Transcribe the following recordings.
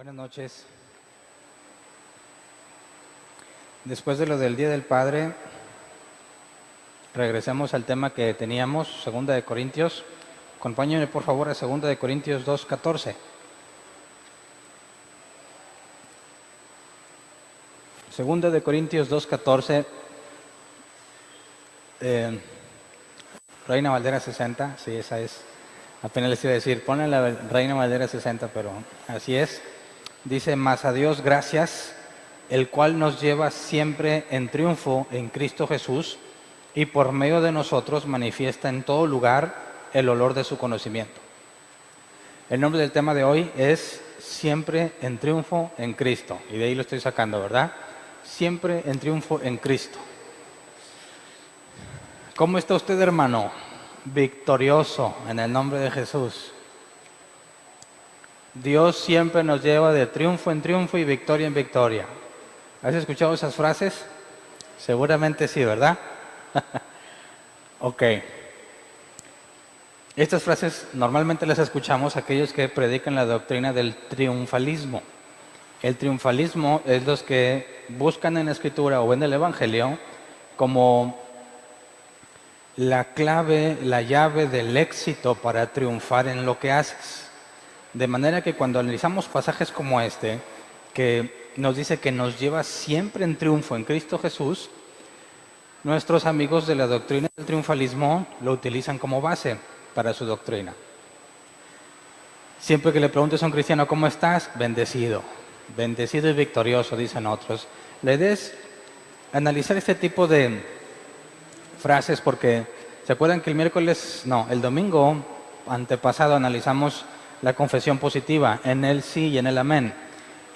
Buenas noches. Después de lo del Día del Padre, regresamos al tema que teníamos, Segunda de Corintios. Acompáñenme por favor a Segunda de Corintios 2:14. Segunda de Corintios 2:14, Reina Valera 60, sí, esa es. Apenas les iba a decir, ponle la Reina Valera 60, pero así es. Dice, mas a Dios gracias, el cual nos lleva siempre en triunfo en Cristo Jesús, y por medio de nosotros manifiesta en todo lugar el olor de su conocimiento. El nombre del tema de hoy es Siempre en triunfo en Cristo, y de ahí lo estoy sacando, ¿verdad? Siempre en triunfo en Cristo. ¿Cómo está usted, hermano? Victorioso en el nombre de Jesús. Dios siempre nos lleva de triunfo en triunfo y victoria en victoria. ¿Has escuchado esas frases? Seguramente sí, ¿verdad? Ok. Estas frases normalmente las escuchamos aquellos que predican la doctrina del triunfalismo. El triunfalismo es los que buscan en la Escritura o en el Evangelio como la clave, la llave del éxito para triunfar en lo que haces. De manera que cuando analizamos pasajes como este, que nos dice que nos lleva siempre en triunfo en Cristo Jesús, nuestros amigos de la doctrina del triunfalismo lo utilizan como base para su doctrina. Siempre que le preguntes a un cristiano, ¿cómo estás? Bendecido. Bendecido y victorioso, dicen otros. La idea es analizar este tipo de frases porque, ¿se acuerdan que el domingo antepasado analizamos la confesión positiva en el sí y en el amén?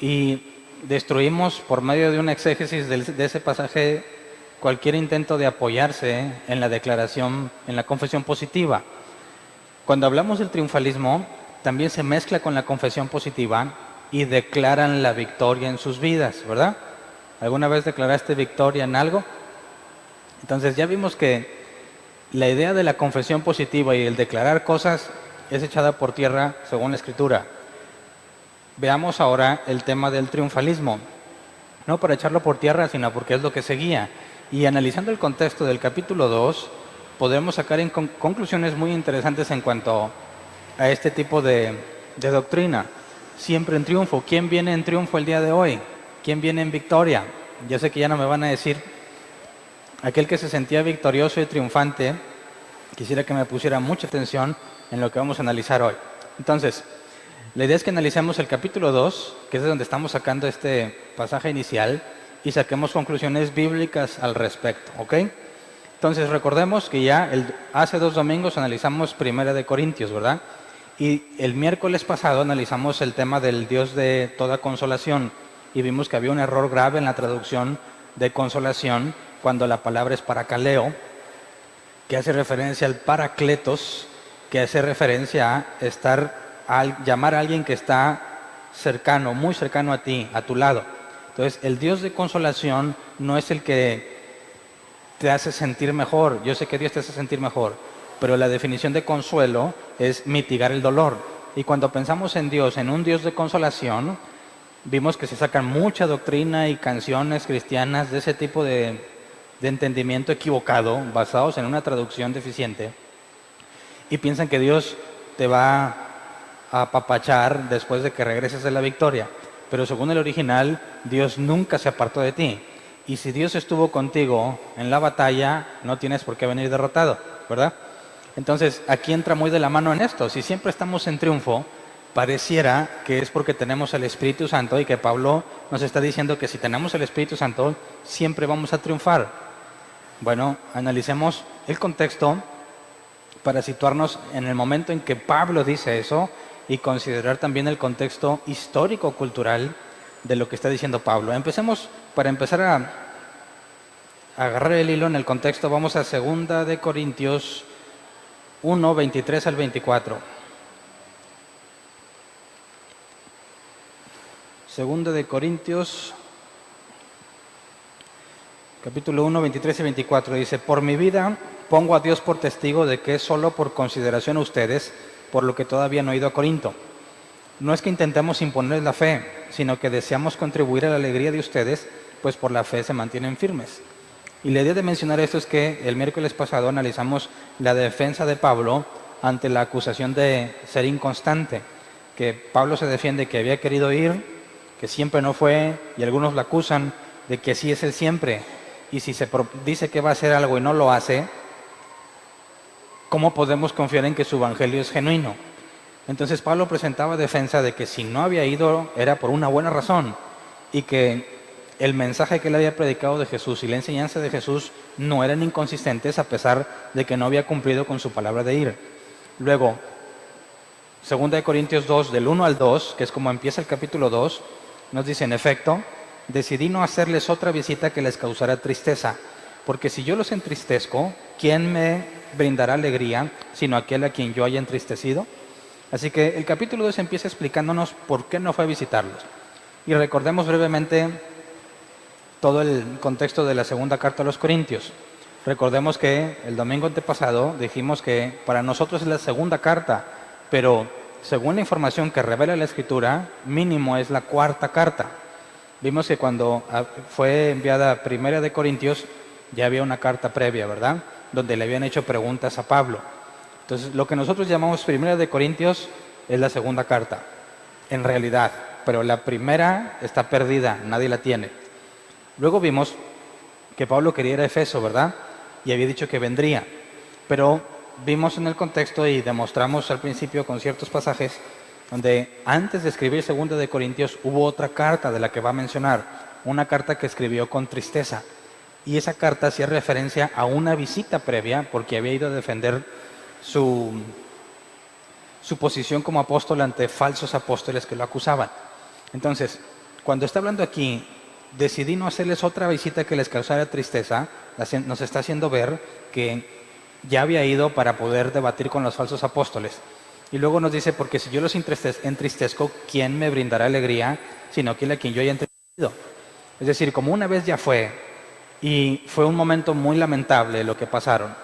Y destruimos por medio de un exégesis de ese pasaje cualquier intento de apoyarse en la declaración, en la confesión positiva. Cuando hablamos del triunfalismo, también se mezcla con la confesión positiva y declaran la victoria en sus vidas, ¿verdad? ¿Alguna vez declaraste victoria en algo? Entonces ya vimos que la idea de la confesión positiva y el declarar cosas es echada por tierra según la Escritura. Veamos ahora el tema del triunfalismo. No para echarlo por tierra, sino porque es lo que seguía. Y analizando el contexto del capítulo 2, podemos sacar conclusiones muy interesantes en cuanto a este tipo de doctrina. Siempre en triunfo. ¿Quién viene en triunfo el día de hoy? ¿Quién viene en victoria? Yo sé que ya no me van a decir aquel que se sentía victorioso y triunfante. Quisiera que me pusiera mucha atención en lo que vamos a analizar hoy. Entonces, la idea es que analicemos el capítulo 2, que es de donde estamos sacando este pasaje inicial, y saquemos conclusiones bíblicas al respecto, ¿ok? Entonces, recordemos que ya hace 2 domingos analizamos Primera de Corintios, ¿verdad? Y el miércoles pasado analizamos el tema del Dios de toda consolación, y vimos que había un error grave en la traducción de consolación cuando la palabra es parakaleo, que hace referencia al paracletos, que hace referencia a llamar a alguien que está cercano, muy cercano a ti, a tu lado. Entonces, el Dios de consolación no es el que te hace sentir mejor. Yo sé que Dios te hace sentir mejor, pero la definición de consuelo es mitigar el dolor. Y cuando pensamos en Dios, en un Dios de consolación, vimos que se sacan mucha doctrina y canciones cristianas de ese tipo de entendimiento equivocado, basados en una traducción deficiente, y piensan que Dios te va a apapachar después de que regreses de la victoria. Pero según el original, Dios nunca se apartó de ti. Y si Dios estuvo contigo en la batalla, no tienes por qué venir derrotado, ¿verdad? Entonces, aquí entra muy de la mano en esto. Si siempre estamos en triunfo, pareciera que es porque tenemos el Espíritu Santo y que Pablo nos está diciendo que si tenemos el Espíritu Santo, siempre vamos a triunfar. Bueno, analicemos el contexto para situarnos en el momento en que Pablo dice eso y considerar también el contexto histórico-cultural de lo que está diciendo Pablo. Para empezar a agarrar el hilo en el contexto, vamos a 2 de Corintios 1, 23 al 24. 2 de Corintios, capítulo 1, 23 y 24, dice, por mi vida pongo a Dios por testigo de que es solo por consideración a ustedes, por lo que todavía no he ido a Corinto. No es que intentemos imponerles la fe, sino que deseamos contribuir a la alegría de ustedes, pues por la fe se mantienen firmes. Y la idea de mencionar esto es que el miércoles pasado analizamos la defensa de Pablo ante la acusación de ser inconstante, que Pablo se defiende que había querido ir, que siempre no fue, y algunos lo acusan de que sí es el siempre. Y si se dice que va a hacer algo y no lo hace, ¿cómo podemos confiar en que su evangelio es genuino? Entonces Pablo presentaba defensa de que si no había ido era por una buena razón y que el mensaje que él había predicado de Jesús y la enseñanza de Jesús no eran inconsistentes a pesar de que no había cumplido con su palabra de ir. Luego, 2 Corintios 2, del 1 al 2, que es como empieza el capítulo 2, nos dice, en efecto, decidí no hacerles otra visita que les causara tristeza, porque si yo los entristezco, ¿quién me brindará alegría sino aquel a quien yo haya entristecido? Así que el capítulo 2 empieza explicándonos por qué no fue a visitarlos. Y recordemos brevemente todo el contexto de la segunda carta a los Corintios. Recordemos que el domingo antepasado dijimos que para nosotros es la segunda carta, pero según la información que revela la Escritura, mínimo es la cuarta carta. Vimos que cuando fue enviada Primera de Corintios, ya había una carta previa, ¿verdad? Donde le habían hecho preguntas a Pablo. Entonces, lo que nosotros llamamos Primera de Corintios es la segunda carta, en realidad. Pero la primera está perdida, nadie la tiene. Luego vimos que Pablo quería ir a Efeso, ¿verdad? Y había dicho que vendría. Pero vimos en el contexto y demostramos al principio con ciertos pasajes donde antes de escribir 2 de Corintios hubo otra carta de la que va a mencionar, una carta que escribió con tristeza. Y esa carta hacía referencia a una visita previa porque había ido a defender su posición como apóstol ante falsos apóstoles que lo acusaban. Entonces, cuando está hablando aquí, decidí no hacerles otra visita que les causara tristeza, nos está haciendo ver que ya había ido para poder debatir con los falsos apóstoles. Y luego nos dice, porque si yo los entristezco, ¿quién me brindará alegría sino aquel a quien yo haya entristecido? Es decir, como una vez ya fue, y fue un momento muy lamentable lo que pasaron,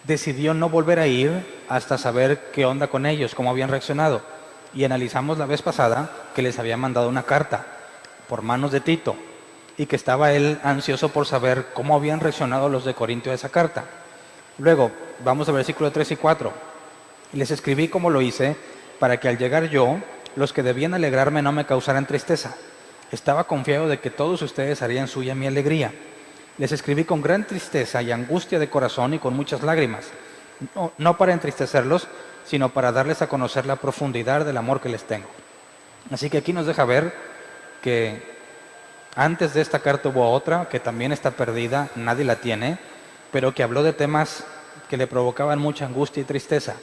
decidió no volver a ir hasta saber qué onda con ellos, cómo habían reaccionado. Y analizamos la vez pasada que les había mandado una carta por manos de Tito y que estaba él ansioso por saber cómo habían reaccionado los de Corintio a esa carta. Luego, vamos al versículo 3 y 4. Les escribí como lo hice, para que al llegar yo, los que debían alegrarme no me causaran tristeza. Estaba confiado de que todos ustedes harían suya mi alegría. Les escribí con gran tristeza y angustia de corazón y con muchas lágrimas, no para entristecerlos, sino para darles a conocer la profundidad del amor que les tengo. Así que aquí nos deja ver que antes de esta carta hubo otra que también está perdida, nadie la tiene, pero que habló de temas que le provocaban mucha angustia y tristeza.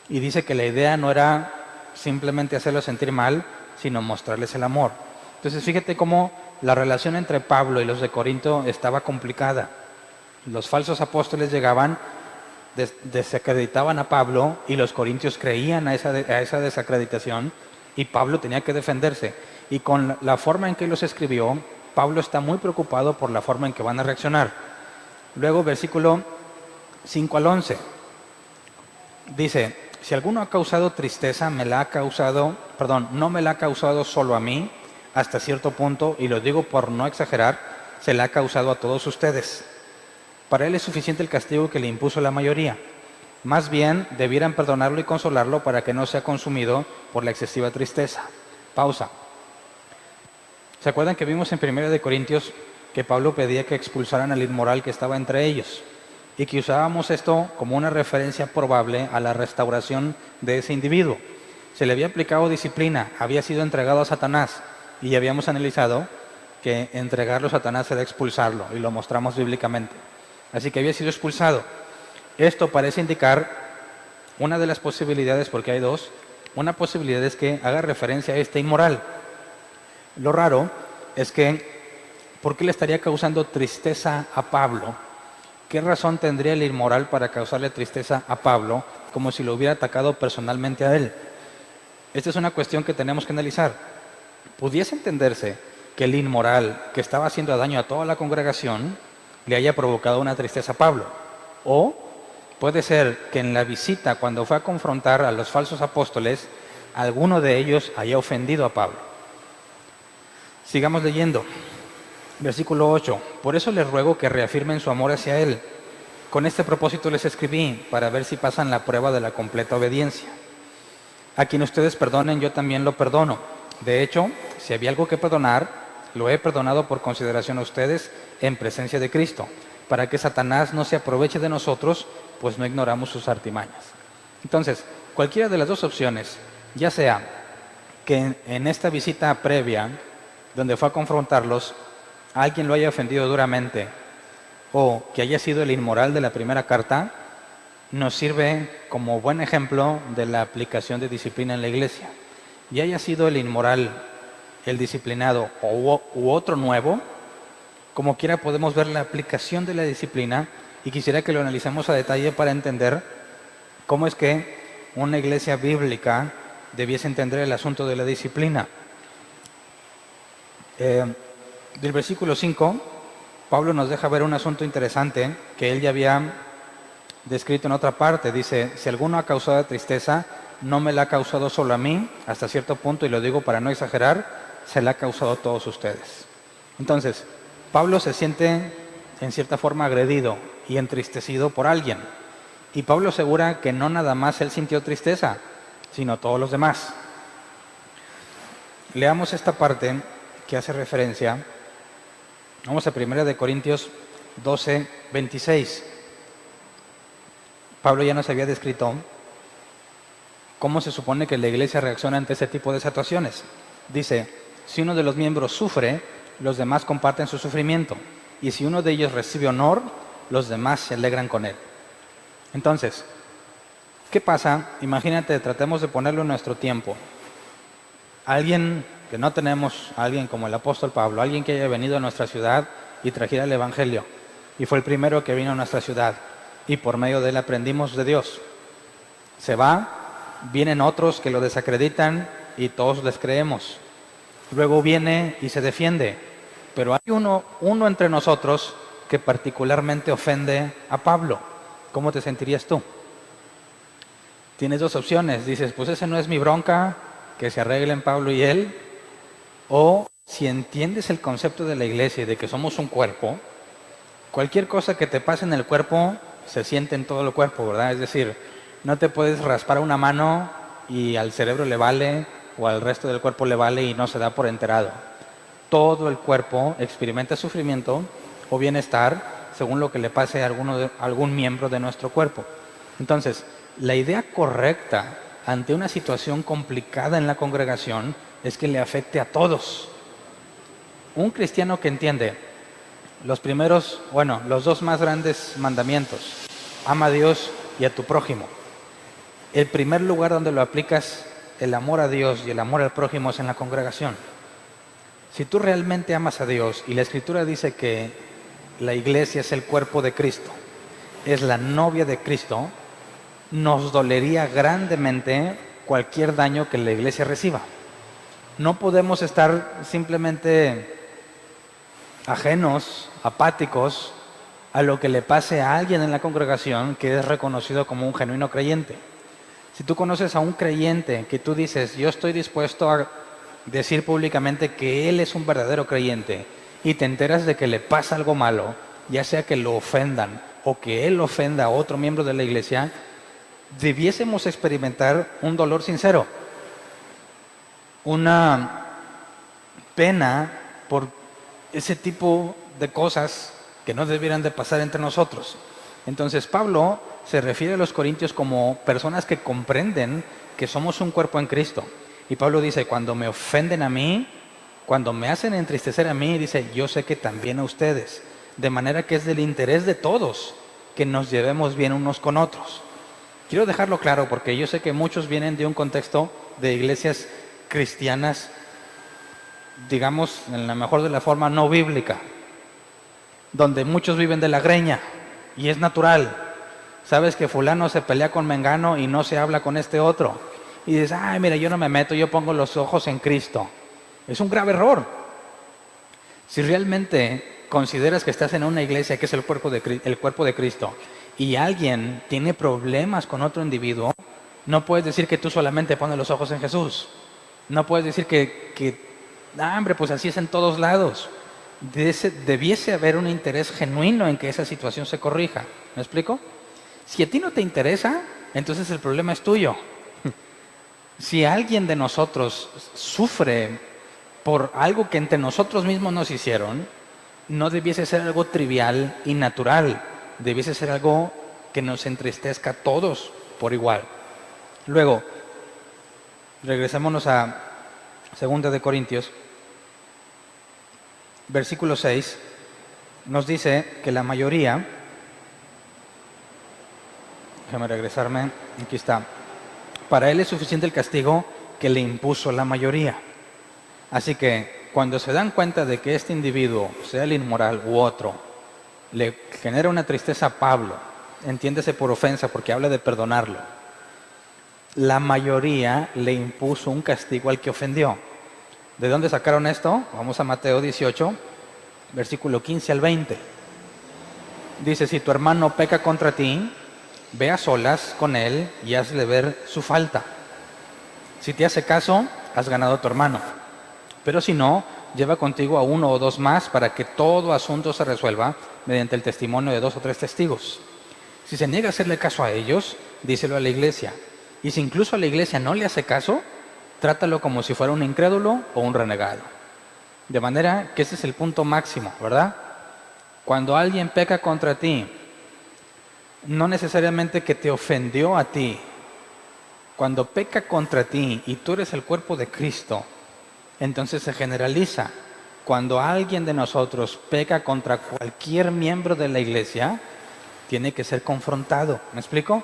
Y dice que la idea no era simplemente hacerlos sentir mal, sino mostrarles el amor. Entonces fíjate cómo la relación entre Pablo y los de Corinto estaba complicada. Los falsos apóstoles llegaban, desacreditaban a Pablo y los corintios creían a esa desacreditación y Pablo tenía que defenderse. Y con la forma en que los escribió, Pablo está muy preocupado por la forma en que van a reaccionar. Luego, versículo 5 al 11, dice, si alguno ha causado tristeza, no me la ha causado solo a mí, hasta cierto punto, y lo digo por no exagerar, se la ha causado a todos ustedes. Para él es suficiente el castigo que le impuso la mayoría. Más bien, debieran perdonarlo y consolarlo para que no sea consumido por la excesiva tristeza. Pausa. ¿Se acuerdan que vimos en 1 de Corintios que Pablo pedía que expulsaran al inmoral que estaba entre ellos? Y que usábamos esto como una referencia probable a la restauración de ese individuo. Se le había aplicado disciplina, había sido entregado a Satanás, y habíamos analizado que entregarlo a Satanás era expulsarlo, y lo mostramos bíblicamente. Así que había sido expulsado. Esto parece indicar una de las posibilidades, porque hay dos. Una posibilidad es que haga referencia a este inmoral. Lo raro es que, ¿por qué le estaría causando tristeza a Pablo? ¿Qué razón tendría el inmoral para causarle tristeza a Pablo, como si lo hubiera atacado personalmente a él? Esta es una cuestión que tenemos que analizar. Pudiese entenderse que el inmoral que estaba haciendo daño a toda la congregación le haya provocado una tristeza a Pablo. O puede ser que en la visita, cuando fue a confrontar a los falsos apóstoles, alguno de ellos haya ofendido a Pablo. Sigamos leyendo. Versículo 8. Por eso les ruego que reafirmen su amor hacia Él. Con este propósito les escribí, para ver si pasan la prueba de la completa obediencia. A quien ustedes perdonen, yo también lo perdono. De hecho, si había algo que perdonar, lo he perdonado por consideración a ustedes en presencia de Cristo, para que Satanás no se aproveche de nosotros, pues no ignoramos sus artimañas. Entonces, cualquiera de las dos opciones, ya sea que en esta visita previa, donde fue a confrontarlos, alguien lo haya ofendido duramente, o que haya sido el inmoral de la primera carta, nos sirve como buen ejemplo de la aplicación de disciplina en la iglesia. Y haya sido el inmoral, el disciplinado u otro nuevo, como quiera podemos ver la aplicación de la disciplina, y quisiera que lo analicemos a detalle para entender cómo es que una iglesia bíblica debiese entender el asunto de la disciplina. Del versículo 5, Pablo nos deja ver un asunto interesante que él ya había descrito en otra parte. Dice, si alguno ha causado tristeza, no me la ha causado solo a mí, hasta cierto punto, y lo digo para no exagerar, se la ha causado a todos ustedes. Entonces, Pablo se siente en cierta forma agredido y entristecido por alguien. Y Pablo asegura que no nada más él sintió tristeza, sino todos los demás. Leamos esta parte que hace referencia. Vamos a 1 Corintios 12, 26. Pablo ya nos había descrito cómo se supone que la iglesia reacciona ante ese tipo de situaciones. Dice, si uno de los miembros sufre, los demás comparten su sufrimiento. Y si uno de ellos recibe honor, los demás se alegran con él. Entonces, ¿qué pasa? Imagínate, tratemos de ponerlo en nuestro tiempo. Alguien que no tenemos, alguien como el apóstol Pablo, alguien que haya venido a nuestra ciudad y trajera el evangelio. Y fue el primero que vino a nuestra ciudad. Y por medio de él aprendimos de Dios. Se va, vienen otros que lo desacreditan y todos les creemos. Luego viene y se defiende. Pero hay uno entre nosotros que particularmente ofende a Pablo. ¿Cómo te sentirías tú? Tienes dos opciones. Dices, pues ese no es mi bronca, que se arreglen Pablo y él. O si entiendes el concepto de la iglesia y de que somos un cuerpo, cualquier cosa que te pase en el cuerpo se siente en todo el cuerpo, ¿verdad? Es decir, no te puedes raspar una mano y al cerebro le vale o al resto del cuerpo le vale y no se da por enterado. Todo el cuerpo experimenta sufrimiento o bienestar según lo que le pase a algún miembro de nuestro cuerpo. Entonces, la idea correcta ante una situación complicada en la congregación es que le afecte a todos. Un cristiano que entiende los dos más grandes mandamientos, ama a Dios y a tu prójimo. El primer lugar donde lo aplicas, el amor a Dios y el amor al prójimo, es en la congregación. Si tú realmente amas a Dios y la Escritura dice que la iglesia es el cuerpo de Cristo, es la novia de Cristo, nos dolería grandemente cualquier daño que la iglesia reciba. No podemos estar simplemente ajenos, apáticos a lo que le pase a alguien en la congregación que es reconocido como un genuino creyente. Si tú conoces a un creyente que tú dices, yo estoy dispuesto a decir públicamente que él es un verdadero creyente, y te enteras de que le pasa algo malo, ya sea que lo ofendan o que él ofenda a otro miembro de la iglesia, debiésemos experimentar un dolor sincero, una pena por ese tipo de cosas que no debieran de pasar entre nosotros. Entonces Pablo se refiere a los corintios como personas que comprenden que somos un cuerpo en Cristo. Y Pablo dice, cuando me ofenden a mí, cuando me hacen entristecer a mí, dice, yo sé que también a ustedes. De manera que es del interés de todos que nos llevemos bien unos con otros. Quiero dejarlo claro porque yo sé que muchos vienen de un contexto de iglesias cristianas, digamos, en la mejor de la forma, no bíblica, donde muchos viven de la greña, y es natural. Sabes que fulano se pelea con mengano y no se habla con este otro. Y dices, ay, mira, yo no me meto, yo pongo los ojos en Cristo. Es un grave error. Si realmente consideras que estás en una iglesia que es el cuerpo de Cristo y alguien tiene problemas con otro individuo, No puedes decir que tú solamente pones los ojos en Jesús. No puedes decir hombre, pues así es en todos lados. Debiese haber un interés genuino en que esa situación se corrija. ¿Me explico? Si a ti no te interesa, entonces el problema es tuyo. Si alguien de nosotros sufre por algo que entre nosotros mismos nos hicieron, no debiese ser algo trivial y natural. Debiese ser algo que nos entristezca a todos por igual. Luego, regresémonos a 2 de Corintios, versículo 6, nos dice que la mayoría, déjame regresarme, aquí está, para él es suficiente el castigo que le impuso la mayoría. Así que cuando se dan cuenta de que este individuo, sea el inmoral u otro, le genera una tristeza a Pablo, entiéndese por ofensa porque habla de perdonarlo, la mayoría le impuso un castigo al que ofendió. ¿De dónde sacaron esto? Vamos a Mateo 18, versículo 15 al 20. Dice, si tu hermano peca contra ti, ve a solas con él y hazle ver su falta. Si te hace caso, has ganado a tu hermano. Pero si no, lleva contigo a 1 o 2 más para que todo asunto se resuelva mediante el testimonio de 2 o 3 testigos. Si se niega a hacerle caso a ellos, díselo a la iglesia. Y si incluso a la iglesia no le hace caso, trátalo como si fuera un incrédulo o un renegado. De manera que ese es el punto máximo, ¿verdad? Cuando alguien peca contra ti, no necesariamente que te ofendió a ti. Cuando peca contra ti y tú eres el cuerpo de Cristo, entonces se generaliza. Cuando alguien de nosotros peca contra cualquier miembro de la iglesia, tiene que ser confrontado. ¿Me explico?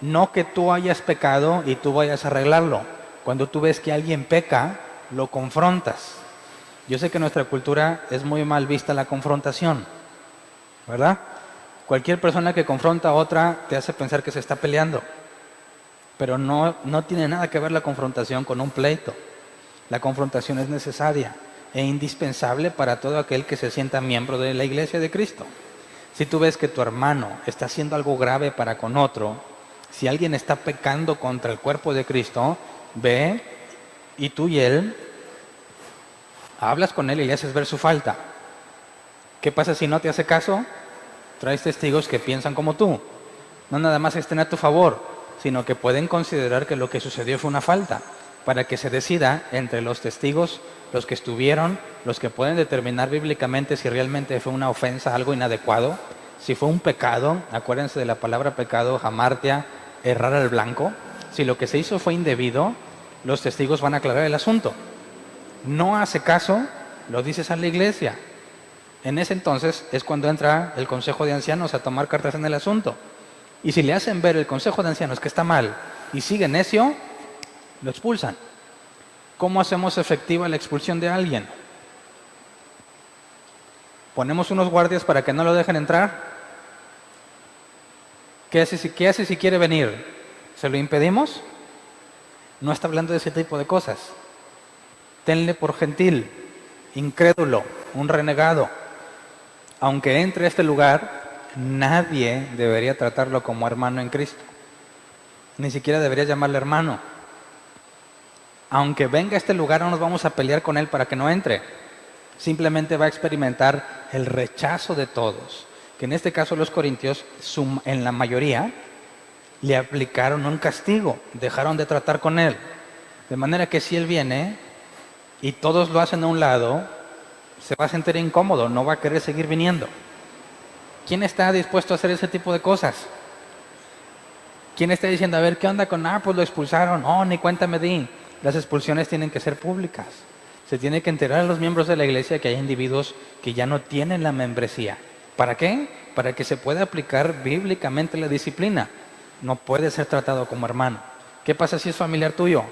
No que tú hayas pecado y tú vayas a arreglarlo. Cuando tú ves que alguien peca, lo confrontas. Yo sé que en nuestra cultura es muy mal vista la confrontación, ¿verdad? Cualquier persona que confronta a otra te hace pensar que se está peleando. Pero no tiene nada que ver la confrontación con un pleito. La confrontación es necesaria e indispensable para todo aquel que se sienta miembro de la iglesia de Cristo. Si tú ves que tu hermano está haciendo algo grave para con otro, si alguien está pecando contra el cuerpo de Cristo, ve y tú y él hablas con él y le haces ver su falta. ¿Qué pasa si no te hace caso? Traes testigos que piensan como tú. No nada más estén a tu favor, sino que pueden considerar que lo que sucedió fue una falta, para que se decida entre los testigos, los que estuvieron, los que pueden determinar bíblicamente si realmente fue una ofensa, algo inadecuado, si fue un pecado. Acuérdense de la palabra pecado, hamartia, errar al blanco. Si lo que se hizo fue indebido, los testigos van a aclarar el asunto. No hace caso, lo dices a la iglesia. En ese entonces es cuando entra el Consejo de Ancianos a tomar cartas en el asunto. Y si le hacen ver el Consejo de Ancianos que está mal y sigue necio, lo expulsan. ¿Cómo hacemos efectiva la expulsión de alguien? ¿Ponemos unos guardias para que no lo dejen entrar? ¿Qué hace si quiere venir? ¿Se lo impedimos? No está hablando de ese tipo de cosas. Tenle por gentil, incrédulo, un renegado. Aunque entre a este lugar, nadie debería tratarlo como hermano en Cristo. Ni siquiera debería llamarle hermano. Aunque venga a este lugar, no nos vamos a pelear con él para que no entre. Simplemente va a experimentar el rechazo de todos. Que en este caso los corintios, en la mayoría, le aplicaron un castigo. Dejaron de tratar con él. De manera que si él viene y todos lo hacen a un lado, se va a sentir incómodo, no va a querer seguir viniendo. ¿Quién está dispuesto a hacer ese tipo de cosas? ¿Quién está diciendo, a ver, qué onda con, pues lo expulsaron? Oh, ni cuenta me di. Las expulsiones tienen que ser públicas. Se tiene que enterar a los miembros de la iglesia que hay individuos que ya no tienen la membresía. ¿Para qué? Para que se pueda aplicar bíblicamente la disciplina. No puede ser tratado como hermano. ¿Qué pasa si es familiar tuyo?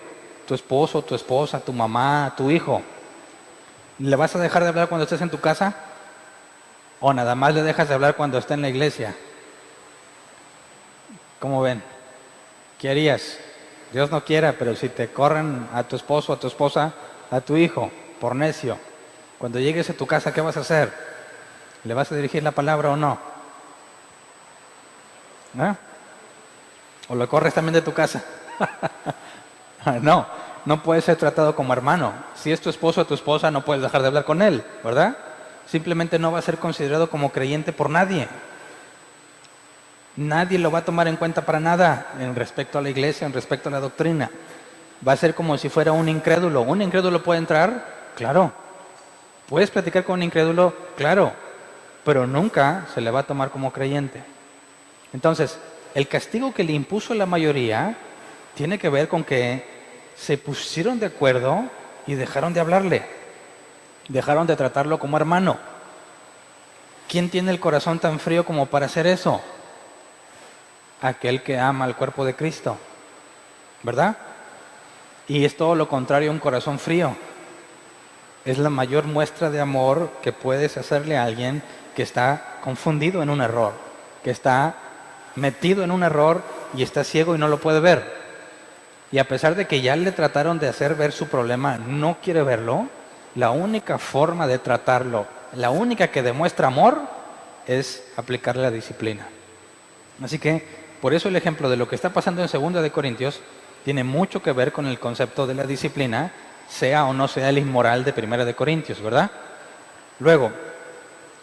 Tu esposo, tu esposa, tu mamá, tu hijo. ¿Le vas a dejar de hablar cuando estés en tu casa? ¿O nada más le dejas de hablar cuando esté en la iglesia? ¿Cómo ven? ¿Qué harías? Dios no quiera, pero si te corren a tu esposo, a tu esposa, a tu hijo, por necio, cuando llegues a tu casa, ¿qué vas a hacer? ¿Le vas a dirigir la palabra o no? ¿O lo corres también de tu casa? No, no puede ser tratado como hermano. Si es tu esposo o tu esposa, no puedes dejar de hablar con él, ¿verdad? Simplemente no va a ser considerado como creyente por nadie. Nadie lo va a tomar en cuenta para nada en respecto a la iglesia, en respecto a la doctrina. Va a ser como si fuera un incrédulo. ¿Un incrédulo puede entrar? Claro. ¿Puedes platicar con un incrédulo? Claro. Pero nunca se le va a tomar como creyente. Entonces, el castigo que le impuso la mayoría tiene que ver con que se pusieron de acuerdo y dejaron de hablarle. Dejaron de tratarlo como hermano. ¿Quién tiene el corazón tan frío como para hacer eso? Aquel que ama al cuerpo de Cristo, ¿verdad? Y es todo lo contrario a un corazón frío. Es la mayor muestra de amor que puedes hacerle a alguien que está confundido en un error, que está metido en un error y está ciego y no lo puede ver. Y a pesar de que ya le trataron de hacer ver su problema, no quiere verlo. La única forma de tratarlo, la única que demuestra amor, es aplicarle la disciplina. Así que, por eso el ejemplo de lo que está pasando en 2 de Corintios tiene mucho que ver con el concepto de la disciplina, sea o no sea el inmoral de 1 de Corintios, ¿verdad? Luego,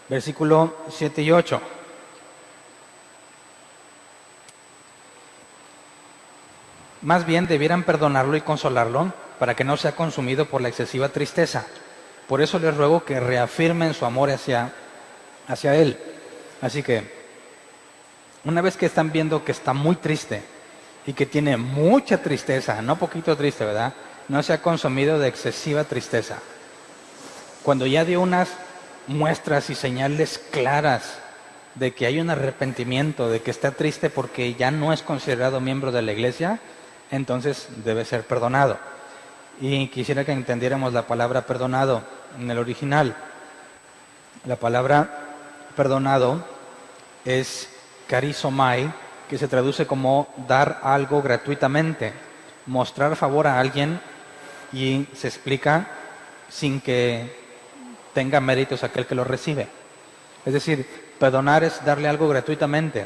versículo 7 y 8. Más bien debieran perdonarlo y consolarlo para que no sea consumido por la excesiva tristeza. Por eso les ruego que reafirmen su amor hacia él. Así que, una vez que están viendo que está muy triste y que tiene mucha tristeza, no poquito triste, ¿verdad? No se ha consumido de excesiva tristeza. Cuando ya dio unas muestras y señales claras de que hay un arrepentimiento, de que está triste porque ya no es considerado miembro de la iglesia, entonces debe ser perdonado. Y quisiera que entendiéramos la palabra perdonado en el original. La palabra perdonado es charizomai, que se traduce como dar algo gratuitamente, mostrar favor a alguien, y se explica sin que tenga méritos aquel que lo recibe. Es decir, perdonar es darle algo gratuitamente.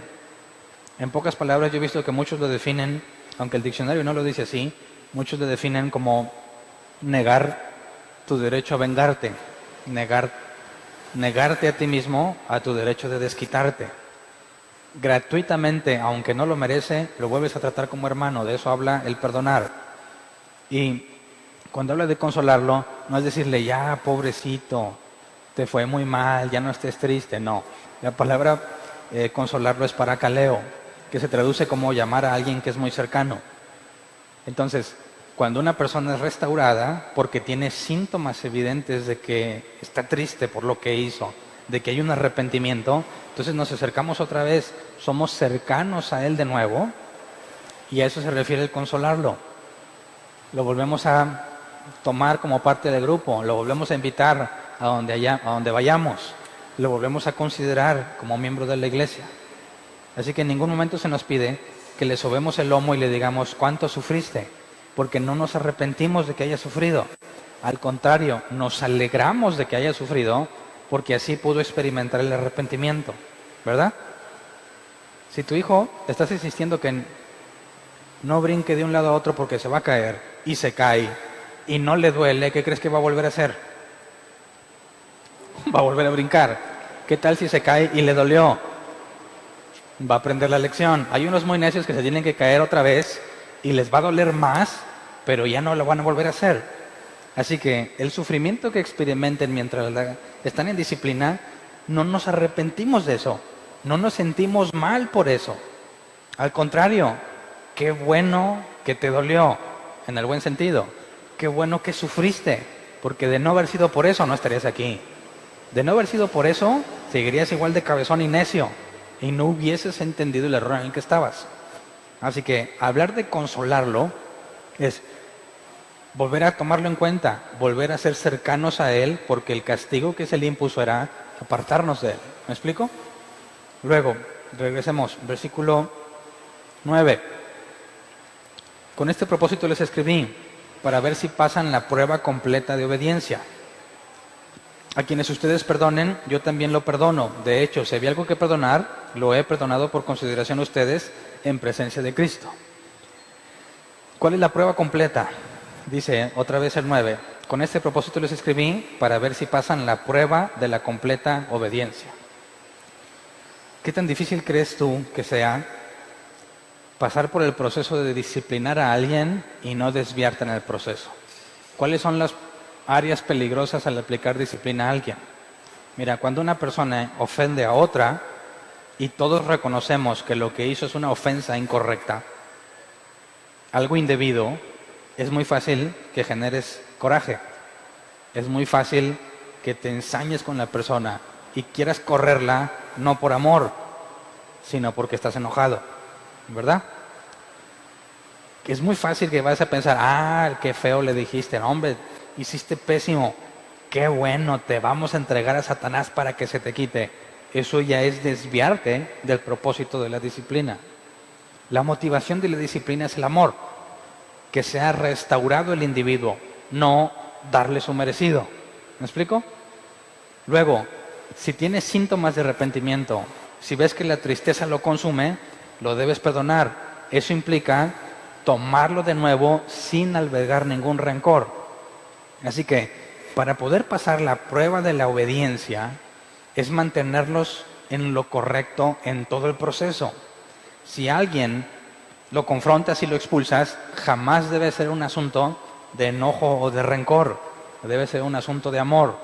En pocas palabras, yo he visto que muchos lo definen, aunque el diccionario no lo dice así, muchos lo definen como negar tu derecho a vengarte, negarte a ti mismo a tu derecho de desquitarte. Gratuitamente, aunque no lo merece, lo vuelves a tratar como hermano. De eso habla el perdonar. Y cuando habla de consolarlo, no es decirle, ya, pobrecito, te fue muy mal, ya no estés triste. No, la palabra consolarlo es parakaleo, que se traduce como llamar a alguien que es muy cercano. Entonces, cuando una persona es restaurada porque tiene síntomas evidentes de que está triste por lo que hizo, de que hay un arrepentimiento, entonces nos acercamos otra vez, somos cercanos a él de nuevo, y a eso se refiere el consolarlo. Lo volvemos a tomar como parte del grupo, lo volvemos a invitar a donde vayamos, lo volvemos a considerar como miembro de la iglesia. Así que en ningún momento se nos pide que le sobemos el lomo y le digamos cuánto sufriste, porque no nos arrepentimos de que haya sufrido. Al contrario, nos alegramos de que haya sufrido, porque así pudo experimentar el arrepentimiento, ¿verdad? Si tu hijo estás insistiendo que no brinque de un lado a otro porque se va a caer y se cae y no le duele, ¿qué crees que va a volver a hacer? Va a volver a brincar. ¿Qué tal si se cae y le dolió? Va a aprender la lección. Hay unos muy necios que se tienen que caer otra vez y les va a doler más, pero ya no lo van a volver a hacer. Así que el sufrimiento que experimenten mientras están en disciplina, no nos arrepentimos de eso, no nos sentimos mal por eso. Al contrario, qué bueno que te dolió, en el buen sentido. Qué bueno que sufriste, porque de no haber sido por eso no estarías aquí. De no haber sido por eso, seguirías igual de cabezón y necio, y no hubieses entendido el error en el que estabas. Así que hablar de consolarlo es volver a tomarlo en cuenta, volver a ser cercanos a él, porque el castigo que se le impuso era apartarnos de él. ¿Me explico? Luego, regresemos, versículo 9. Con este propósito les escribí, para ver si pasan la prueba completa de obediencia. A quienes ustedes perdonen, yo también lo perdono. De hecho, si había algo que perdonar, lo he perdonado por consideración a ustedes en presencia de Cristo. ¿Cuál es la prueba completa? Dice otra vez el 9. Con este propósito les escribí para ver si pasan la prueba de la completa obediencia. ¿Qué tan difícil crees tú que sea pasar por el proceso de disciplinar a alguien y no desviarte en el proceso? ¿Cuáles son las áreas peligrosas al aplicar disciplina a alguien? Mira, cuando una persona ofende a otra y todos reconocemos que lo que hizo es una ofensa incorrecta, algo indebido, es muy fácil que generes coraje. Es muy fácil que te ensañes con la persona y quieras correrla no por amor, sino porque estás enojado, ¿verdad? Es muy fácil que vayas a pensar, qué feo le dijiste, no, hombre, hiciste pésimo, qué bueno, te vamos a entregar a Satanás para que se te quite. Eso ya es desviarte del propósito de la disciplina. La motivación de la disciplina es el amor, que sea restaurado el individuo, no darle su merecido. ¿Me explico? Luego, si tienes síntomas de arrepentimiento, si ves que la tristeza lo consume, lo debes perdonar. Eso implica tomarlo de nuevo sin albergar ningún rencor. Así que, para poder pasar la prueba de la obediencia, es mantenerlos en lo correcto en todo el proceso. Si alguien lo confrontas y lo expulsas, jamás debe ser un asunto de enojo o de rencor. Debe ser un asunto de amor.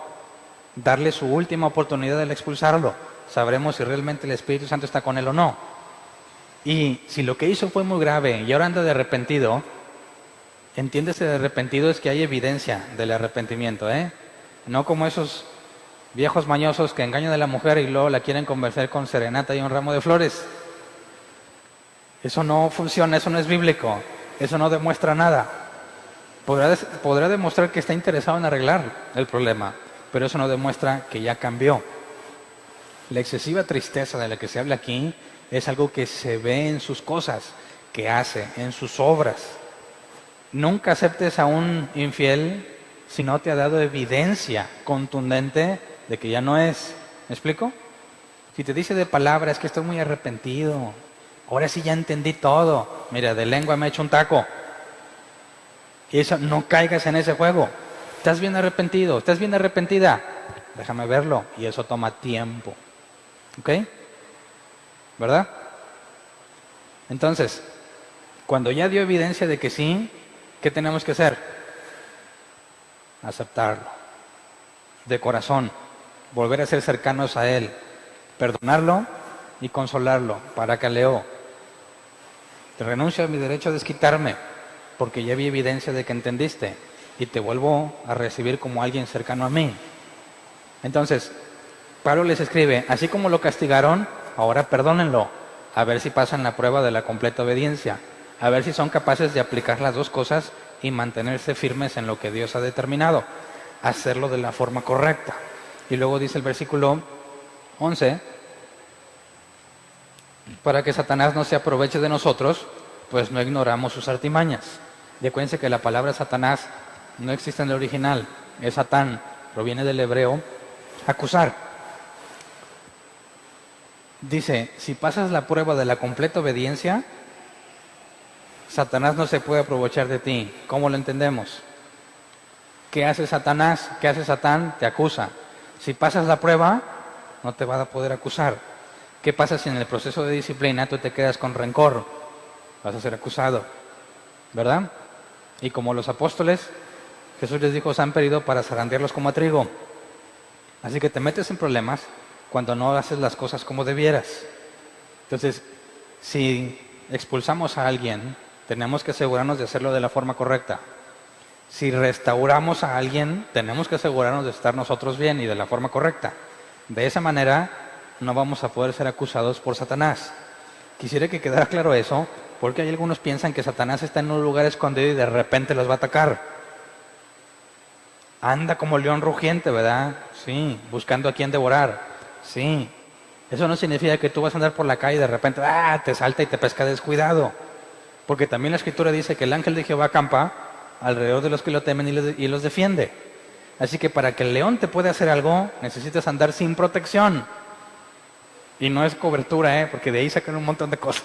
Darle su última oportunidad de expulsarlo. Sabremos si realmente el Espíritu Santo está con él o no. Y si lo que hizo fue muy grave y ahora anda de arrepentido, entiéndese de arrepentido es que hay evidencia del arrepentimiento, No como esos viejos mañosos que engañan a la mujer y luego la quieren convencer con serenata y un ramo de flores. Eso no funciona, eso no es bíblico, eso no demuestra nada. Podrá demostrar que está interesado en arreglar el problema, pero eso no demuestra que ya cambió. La excesiva tristeza de la que se habla aquí es algo que se ve en sus cosas, que hace, en sus obras. Nunca aceptes a un infiel si no te ha dado evidencia contundente de que ya no es. ¿Me explico? Si te dice de palabras que estoy muy arrepentido, ahora sí ya entendí todo, mira, de lengua me he hecho un taco. Y eso, no caigas en ese juego. Estás bien arrepentido, estás bien arrepentida, déjame verlo, y eso toma tiempo. ¿Ok? ¿Verdad? Entonces, cuando ya dio evidencia de que sí, ¿qué tenemos que hacer? Aceptarlo. De corazón. Volver a ser cercanos a Él. Perdonarlo y consolarlo. Para que leo. Te renuncio a mi derecho a desquitarme, porque ya vi evidencia de que entendiste. Y te vuelvo a recibir como alguien cercano a mí. Entonces, Pablo les escribe, así como lo castigaron, ahora perdónenlo, a ver si pasan la prueba de la completa obediencia, a ver si son capaces de aplicar las dos cosas y mantenerse firmes en lo que Dios ha determinado, hacerlo de la forma correcta. Y luego dice el versículo 11, para que Satanás no se aproveche de nosotros, pues no ignoramos sus artimañas. Y acuérdense que la palabra Satanás no existe en el original, es Satán, proviene del hebreo acusar. Dice, si pasas la prueba de la completa obediencia, Satanás no se puede aprovechar de ti. ¿Cómo lo entendemos? ¿Qué hace Satanás? ¿Qué hace Satán? Te acusa. Si pasas la prueba, no te va a poder acusar. ¿Qué pasa si en el proceso de disciplina tú te quedas con rencor? Vas a ser acusado, ¿verdad? Y como los apóstoles, Jesús les dijo, se han pedido para zarandearlos como a trigo. Así que te metes en problemas cuando no haces las cosas como debieras. Entonces, si expulsamos a alguien, tenemos que asegurarnos de hacerlo de la forma correcta. Si restauramos a alguien, tenemos que asegurarnos de estar nosotros bien y de la forma correcta. De esa manera, no vamos a poder ser acusados por Satanás. Quisiera que quedara claro eso, porque hay algunos que piensan que Satanás está en un lugar escondido y de repente los va a atacar. Anda como león rugiente, ¿verdad? Sí, buscando a quién devorar. Sí, eso no significa que tú vas a andar por la calle y de repente te salta y te pesca descuidado. Porque también la Escritura dice que el ángel de Jehová acampa alrededor de los que lo temen y los defiende. Así que para que el león te pueda hacer algo, necesitas andar sin protección. Y no es cobertura, porque de ahí sacan un montón de cosas.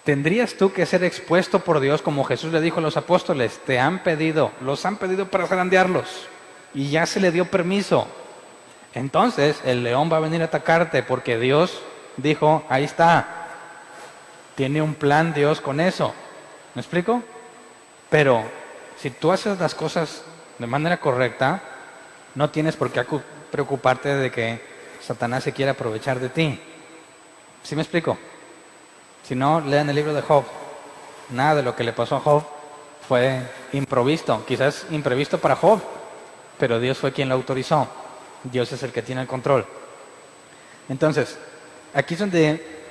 ¿Tendrías tú que ser expuesto por Dios como Jesús le dijo a los apóstoles? Los han pedido para zarandearlos y ya se le dio permiso. Entonces el león va a venir a atacarte porque Dios dijo, ahí está, tiene un plan Dios con eso. ¿Me explico? Pero si tú haces las cosas de manera correcta, no tienes por qué preocuparte de que Satanás se quiera aprovechar de ti. ¿Sí me explico? Si no, lean el libro de Job. Nada de lo que le pasó a Job fue improvisto. Quizás imprevisto para Job, pero Dios fue quien lo autorizó. Dios es el que tiene el control. Entonces, aquí es donde,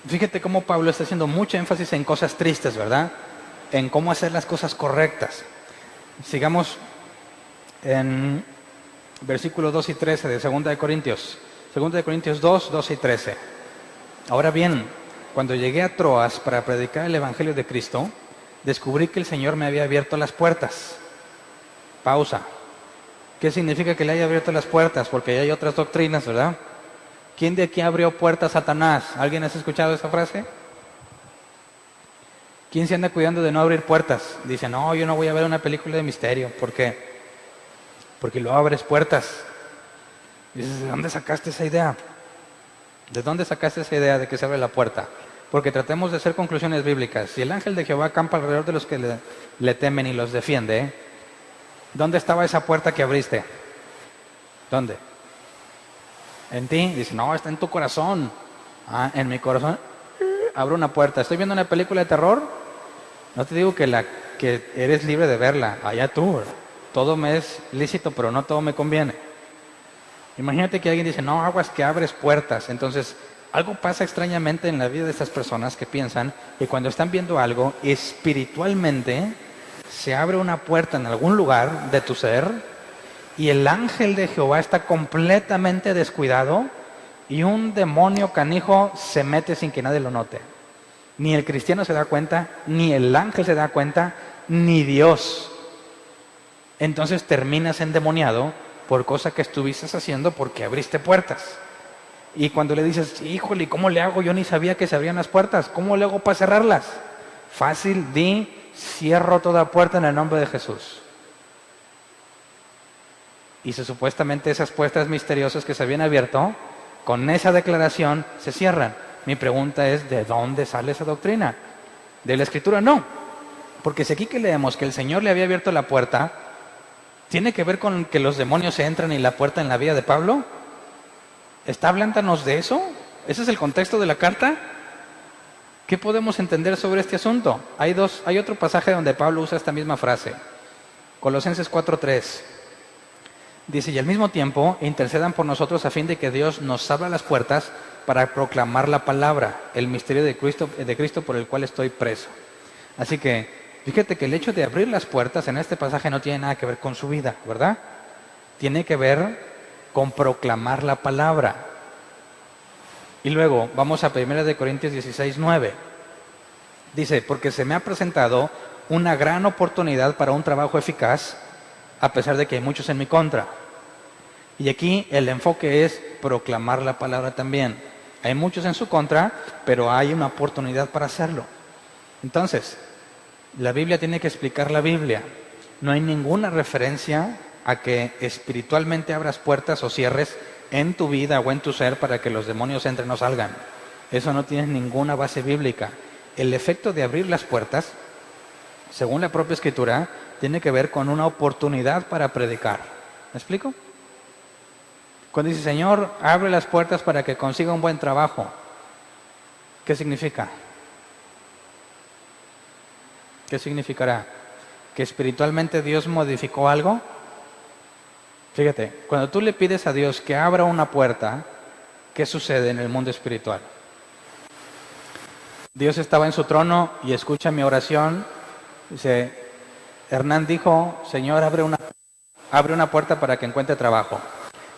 fíjate cómo Pablo está haciendo mucho énfasis en cosas tristes, ¿verdad? En cómo hacer las cosas correctas. Sigamos en versículos 2 y 13 de 2 de Corintios. 2 de Corintios 2, 12 y 13. Ahora bien, cuando llegué a Troas para predicar el Evangelio de Cristo, descubrí que el Señor me había abierto las puertas. Pausa. ¿Qué significa que le haya abierto las puertas? Porque ya hay otras doctrinas, ¿verdad? ¿Quién de aquí abrió puertas a Satanás? ¿Alguien has escuchado esa frase? ¿Quién se anda cuidando de no abrir puertas? Dice, no, yo no voy a ver una película de misterio. ¿Por qué? Porque luego abres puertas. Dices, ¿de dónde sacaste esa idea? ¿De dónde sacaste esa idea de que se abre la puerta? Porque tratemos de hacer conclusiones bíblicas. Si el ángel de Jehová acampa alrededor de los que le temen y los defiende, ¿dónde estaba esa puerta que abriste? ¿Dónde? ¿En ti? Dice, no, está en tu corazón. Ah, en mi corazón abro una puerta. ¿Estoy viendo una película de terror? No te digo que eres libre de verla. Allá tú. Todo me es lícito, pero no todo me conviene. Imagínate que alguien dice, no, aguas que abres puertas. Entonces, algo pasa extrañamente en la vida de estas personas que piensan que cuando están viendo algo, espiritualmente se abre una puerta en algún lugar de tu ser y el ángel de Jehová está completamente descuidado y un demonio canijo se mete sin que nadie lo note. Ni el cristiano se da cuenta, ni el ángel se da cuenta, ni Dios. Entonces terminas endemoniado por cosa que estuviste haciendo porque abriste puertas. Y cuando le dices, híjole, ¿cómo le hago? Yo ni sabía que se abrían las puertas. ¿Cómo le hago para cerrarlas? Fácil, cierro toda puerta en el nombre de Jesús. Y supuestamente esas puertas misteriosas que se habían abierto, con esa declaración se cierran. Mi pregunta es, ¿de dónde sale esa doctrina? ¿De la Escritura? No. Porque si aquí que leemos que el Señor le había abierto la puerta, ¿tiene que ver con que los demonios se entran y la puerta en la vida de Pablo? ¿Está hablándonos de eso? ¿Ese es el contexto de la carta? ¿Qué podemos entender sobre este asunto? Hay otro pasaje donde Pablo usa esta misma frase. Colosenses 4:3. Dice, y al mismo tiempo intercedan por nosotros a fin de que Dios nos abra las puertas para proclamar la palabra, el misterio de Cristo por el cual estoy preso. Así que, fíjate que el hecho de abrir las puertas en este pasaje no tiene nada que ver con su vida, ¿verdad? Tiene que ver con proclamar la palabra. Y luego vamos a 1 Corintios 16:9. Dice, porque se me ha presentado una gran oportunidad para un trabajo eficaz, a pesar de que hay muchos en mi contra. Y aquí el enfoque es proclamar la palabra también. Hay muchos en su contra, pero hay una oportunidad para hacerlo. Entonces, la Biblia tiene que explicar la Biblia. No hay ninguna referencia a que espiritualmente abras puertas o cierres en tu vida o en tu ser para que los demonios entren o salgan. Eso no tiene ninguna base bíblica. El efecto de abrir las puertas, según la propia Escritura, tiene que ver con una oportunidad para predicar. ¿Me explico? Cuando dice, Señor, abre las puertas para que consiga un buen trabajo, ¿qué significa? ¿Qué significará? ¿Que espiritualmente Dios modificó algo? Fíjate, cuando tú le pides a Dios que abra una puerta, ¿qué sucede en el mundo espiritual? Dios estaba en su trono y escucha mi oración. Dice, Hernán dijo, Señor, abre una puerta para que encuentre trabajo.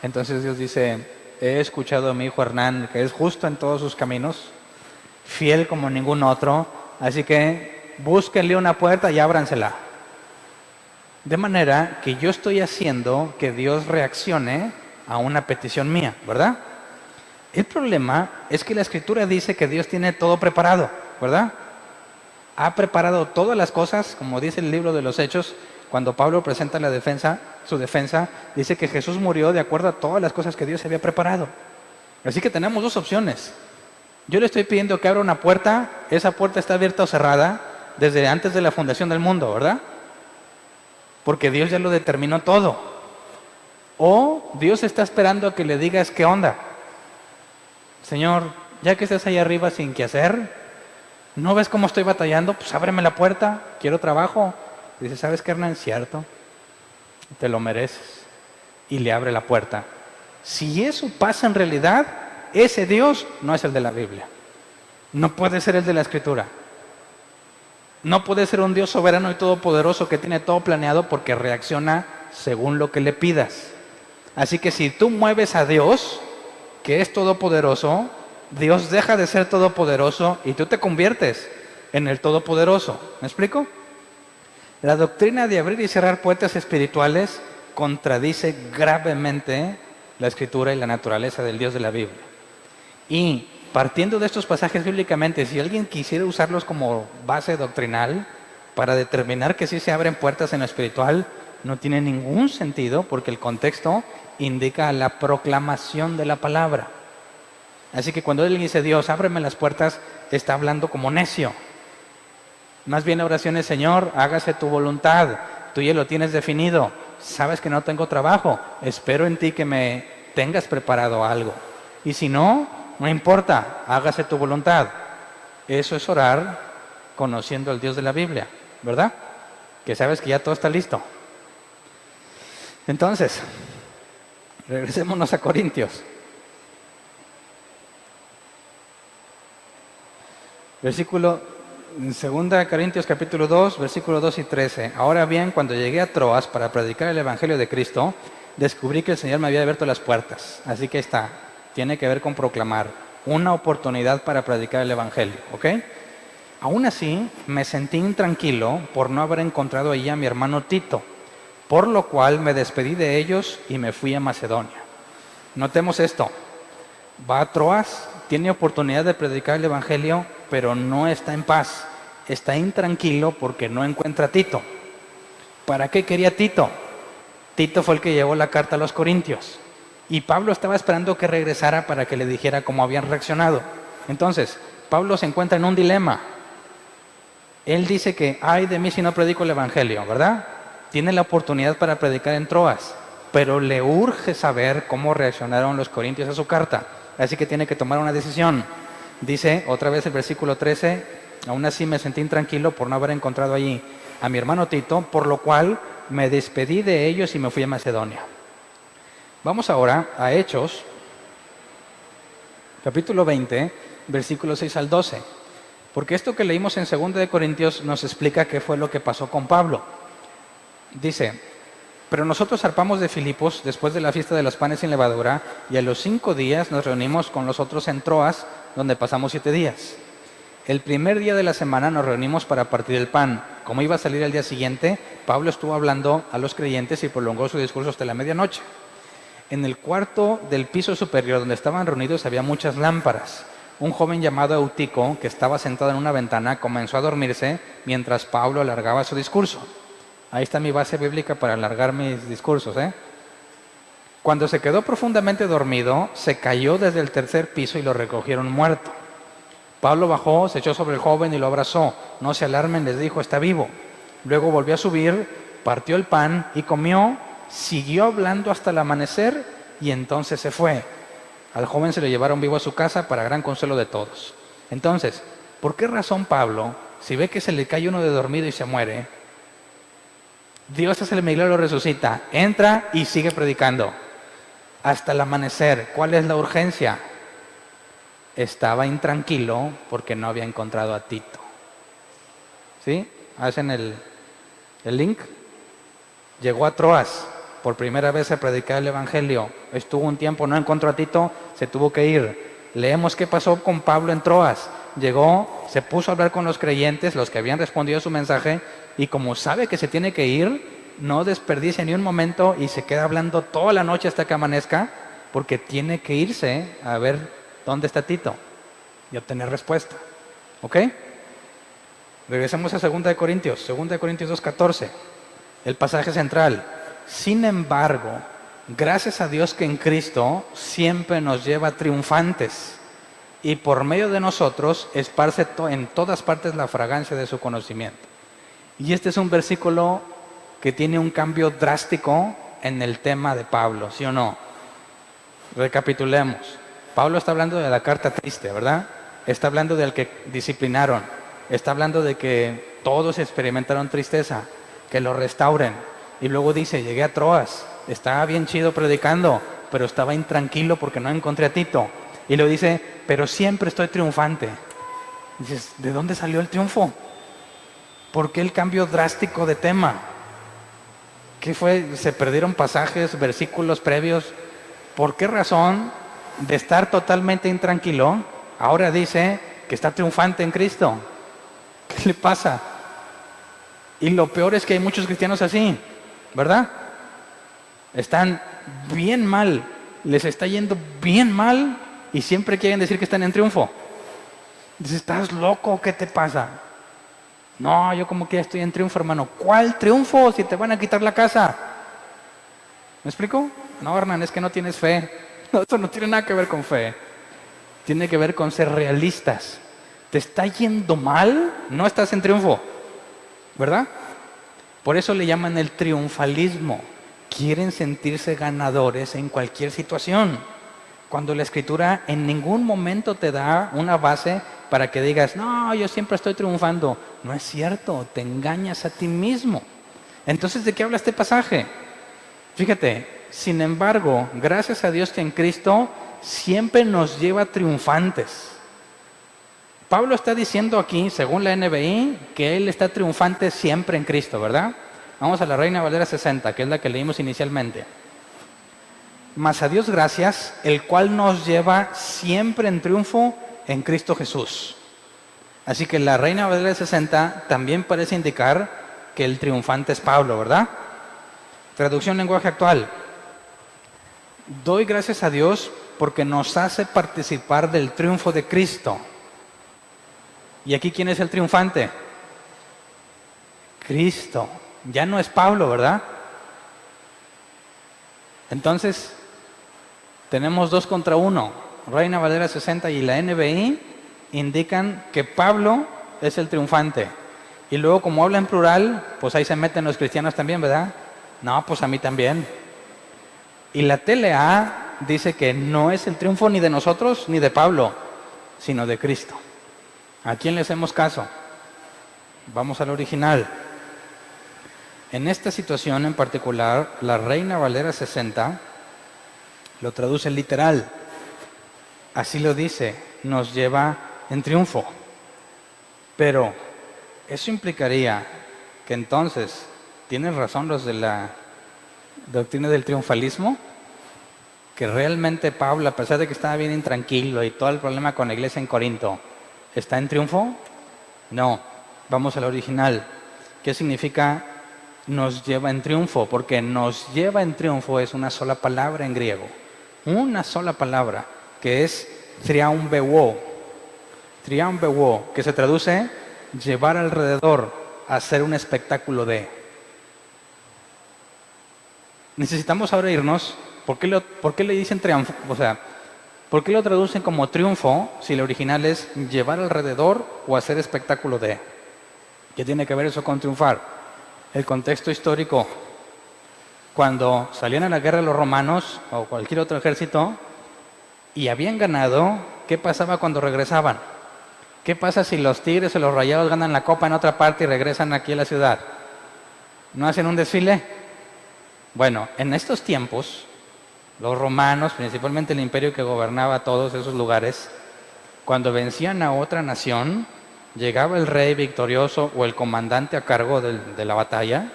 Entonces Dios dice, he escuchado a mi hijo Hernán, que es justo en todos sus caminos, fiel como ningún otro, así que búsquenle una puerta y ábransela. De manera que yo estoy haciendo que Dios reaccione a una petición mía, ¿verdad? El problema es que la Escritura dice que Dios tiene todo preparado, ¿verdad? ha preparado todas las cosas, como dice el libro de los Hechos, cuando Pablo presenta su defensa, dice que Jesús murió de acuerdo a todas las cosas que Dios había preparado. Así que tenemos dos opciones. Yo le estoy pidiendo que abra una puerta, esa puerta está abierta o cerrada desde antes de la fundación del mundo, ¿verdad? Porque Dios ya lo determinó todo. O Dios está esperando a que le digas qué onda. Señor, ya que estás ahí arriba sin qué hacer, ¿no ves cómo estoy batallando? Pues ábreme la puerta, quiero trabajo. Dice, ¿sabes qué, Hernán? Cierto, te lo mereces. Y le abre la puerta. Si eso pasa en realidad, ese Dios no es el de la Biblia. No puede ser el de la Escritura. No puede ser un Dios soberano y todopoderoso que tiene todo planeado porque reacciona según lo que le pidas. Así que si tú mueves a Dios, que es todopoderoso, Dios deja de ser todopoderoso y tú te conviertes en el todopoderoso. ¿Me explico? La doctrina de abrir y cerrar puertas espirituales contradice gravemente la Escritura y la naturaleza del Dios de la Biblia. Y partiendo de estos pasajes bíblicamente, si alguien quisiera usarlos como base doctrinal para determinar que sí se abren puertas en lo espiritual, no tiene ningún sentido porque el contexto indica la proclamación de la palabra. Así que cuando alguien dice, Dios, ábreme las puertas, está hablando como necio. Más bien la oración es, Señor, hágase tu voluntad. Tú ya lo tienes definido. Sabes que no tengo trabajo. Espero en ti que me tengas preparado algo. Y si no, no importa, hágase tu voluntad. Eso es orar conociendo al Dios de la Biblia, ¿verdad? Que sabes que ya todo está listo. Entonces, regresémonos a Corintios. Versículo 2 Corintios capítulo 2, versículo 2 y 13. Ahora bien, cuando llegué a Troas para predicar el Evangelio de Cristo, descubrí que el Señor me había abierto las puertas. Así que está, tiene que ver con proclamar una oportunidad para predicar el Evangelio, ¿ok? Aún así, me sentí intranquilo por no haber encontrado allí a mi hermano Tito, por lo cual me despedí de ellos y me fui a Macedonia. Notemos esto, va a Troas, tiene oportunidad de predicar el Evangelio, pero no está en paz, está intranquilo porque no encuentra a Tito. ¿Para qué quería Tito? Tito fue el que llevó la carta a los Corintios y Pablo estaba esperando que regresara para que le dijera cómo habían reaccionado. Entonces, Pablo se encuentra en un dilema. Él dice que, ay de mí si no predico el Evangelio, ¿verdad? Tiene la oportunidad para predicar en Troas, pero le urge saber cómo reaccionaron los corintios a su carta. Así que tiene que tomar una decisión. Dice otra vez el versículo 13, aún así me sentí intranquilo por no haber encontrado allí a mi hermano Tito, por lo cual me despedí de ellos y me fui a Macedonia. Vamos ahora a Hechos, capítulo 20, versículos 6 al 12. Porque esto que leímos en 2 de Corintios nos explica qué fue lo que pasó con Pablo. Dice, pero nosotros zarpamos de Filipos después de la fiesta de los panes sin levadura y a los 5 días nos reunimos con los otros en Troas, donde pasamos 7 días. El primer día de la semana nos reunimos para partir el pan. Como iba a salir el día siguiente, Pablo estuvo hablando a los creyentes y prolongó su discurso hasta la medianoche. En el cuarto del piso superior donde estaban reunidos había muchas lámparas. Un joven llamado Eutico, que estaba sentado en una ventana, comenzó a dormirse mientras Pablo alargaba su discurso. Ahí está mi base bíblica para alargar mis discursos, ¿eh? Cuando se quedó profundamente dormido, se cayó desde el tercer piso y lo recogieron muerto. Pablo bajó, se echó sobre el joven y lo abrazó. No se alarmen, les dijo, está vivo. Luego volvió a subir, partió el pan y comió, siguió hablando hasta el amanecer y entonces se fue. Al joven se lo llevaron vivo a su casa para gran consuelo de todos. Entonces, ¿por qué razón Pablo, si ve que se le cae uno de dormido y se muere, Dios hace el milagro y lo resucita, entra y sigue predicando hasta el amanecer? ¿Cuál es la urgencia? Estaba intranquilo porque no había encontrado a Tito. ¿Sí? ¿Hacen el link? Llegó a Troas por primera vez a predicar el Evangelio. Estuvo un tiempo, no encontró a Tito, se tuvo que ir. Leemos qué pasó con Pablo en Troas. Llegó, se puso a hablar con los creyentes, los que habían respondido a su mensaje, y como sabe que se tiene que ir, no desperdicia ni un momento y se queda hablando toda la noche hasta que amanezca, porque tiene que irse a ver dónde está Tito y obtener respuesta. ¿Ok? Regresemos a 2 de Corintios 2:14, el pasaje central. Sin embargo, gracias a Dios que en Cristo siempre nos lleva triunfantes y por medio de nosotros esparce en todas partes la fragancia de su conocimiento. Y este es un versículo que tiene un cambio drástico en el tema de Pablo, ¿sí o no? Recapitulemos. Pablo está hablando de la carta triste, ¿verdad? Está hablando del que disciplinaron. Está hablando de que todos experimentaron tristeza, que lo restauren. Y luego dice, llegué a Troas, estaba bien chido predicando, pero estaba intranquilo porque no encontré a Tito. Y luego dice, pero siempre estoy triunfante. Y dices, ¿de dónde salió el triunfo? ¿Por qué el cambio drástico de tema? ¿Qué fue? ¿Se perdieron pasajes, versículos previos? ¿Por qué razón de estar totalmente intranquilo, ahora dice que está triunfante en Cristo? ¿Qué le pasa? Y lo peor es que hay muchos cristianos así, ¿verdad? Están bien mal, les está yendo bien mal y siempre quieren decir que están en triunfo. Dices, ¿estás loco? ¿Qué te pasa? No, yo como que estoy en triunfo, hermano. ¿Cuál triunfo si te van a quitar la casa? ¿Me explico? No, Hernán, es que no tienes fe. No, eso no tiene nada que ver con fe. Tiene que ver con ser realistas. ¿Te está yendo mal? No estás en triunfo, ¿verdad? Por eso le llaman el triunfalismo. Quieren sentirse ganadores en cualquier situación. Cuando la Escritura en ningún momento te da una base para que digas, no, yo siempre estoy triunfando. No es cierto, te engañas a ti mismo. Entonces, ¿de qué habla este pasaje? Fíjate, sin embargo, gracias a Dios que en Cristo siempre nos lleva triunfantes. Pablo está diciendo aquí, según la NBI, que él está triunfante siempre en Cristo, ¿verdad? Vamos a la Reina Valera 60, que es la que leímos inicialmente. Mas a Dios gracias, el cual nos lleva siempre en triunfo en Cristo Jesús. Así que la Reina Valera 60 también parece indicar que el triunfante es Pablo, ¿verdad? Traducción lenguaje actual. Doy gracias a Dios porque nos hace participar del triunfo de Cristo. ¿Y aquí quién es el triunfante? Cristo. Ya no es Pablo, ¿verdad? Entonces, tenemos 2 contra 1. Reina Valera 60 y la NBI indican que Pablo es el triunfante. Y luego, como habla en plural, pues ahí se meten los cristianos también, ¿verdad? No, pues a mí también. Y la TLA dice que no es el triunfo ni de nosotros ni de Pablo, sino de Cristo. ¿A quién le hacemos caso? Vamos al original. En esta situación en particular, la Reina Valera 60 lo traduce literal. Así lo dice, nos lleva en triunfo. Pero eso implicaría que entonces, ¿tienen razón los de la doctrina del triunfalismo? Que realmente Pablo, a pesar de que estaba bien intranquilo y todo el problema con la iglesia en Corinto, ¿está en triunfo? No. Vamos al original. ¿Qué significa nos lleva en triunfo? Porque nos lleva en triunfo es una sola palabra en griego. Una sola palabra, que es triaumbeuo. Triaumbeuo, que se traduce llevar alrededor, hacer un espectáculo de. Necesitamos ahora irnos. ¿Por qué le dicen triunfo? O sea, ¿por qué lo traducen como triunfo si el original es llevar alrededor o hacer espectáculo de? ¿Qué tiene que ver eso con triunfar? El contexto histórico. Cuando salían a la guerra los romanos o cualquier otro ejército y habían ganado, ¿qué pasaba cuando regresaban? ¿Qué pasa si los Tigres o los Rayados ganan la copa en otra parte y regresan aquí a la ciudad? ¿No hacen un desfile? Bueno, en estos tiempos, los romanos, principalmente el imperio que gobernaba todos esos lugares, cuando vencían a otra nación, llegaba el rey victorioso o el comandante a cargo de la batalla.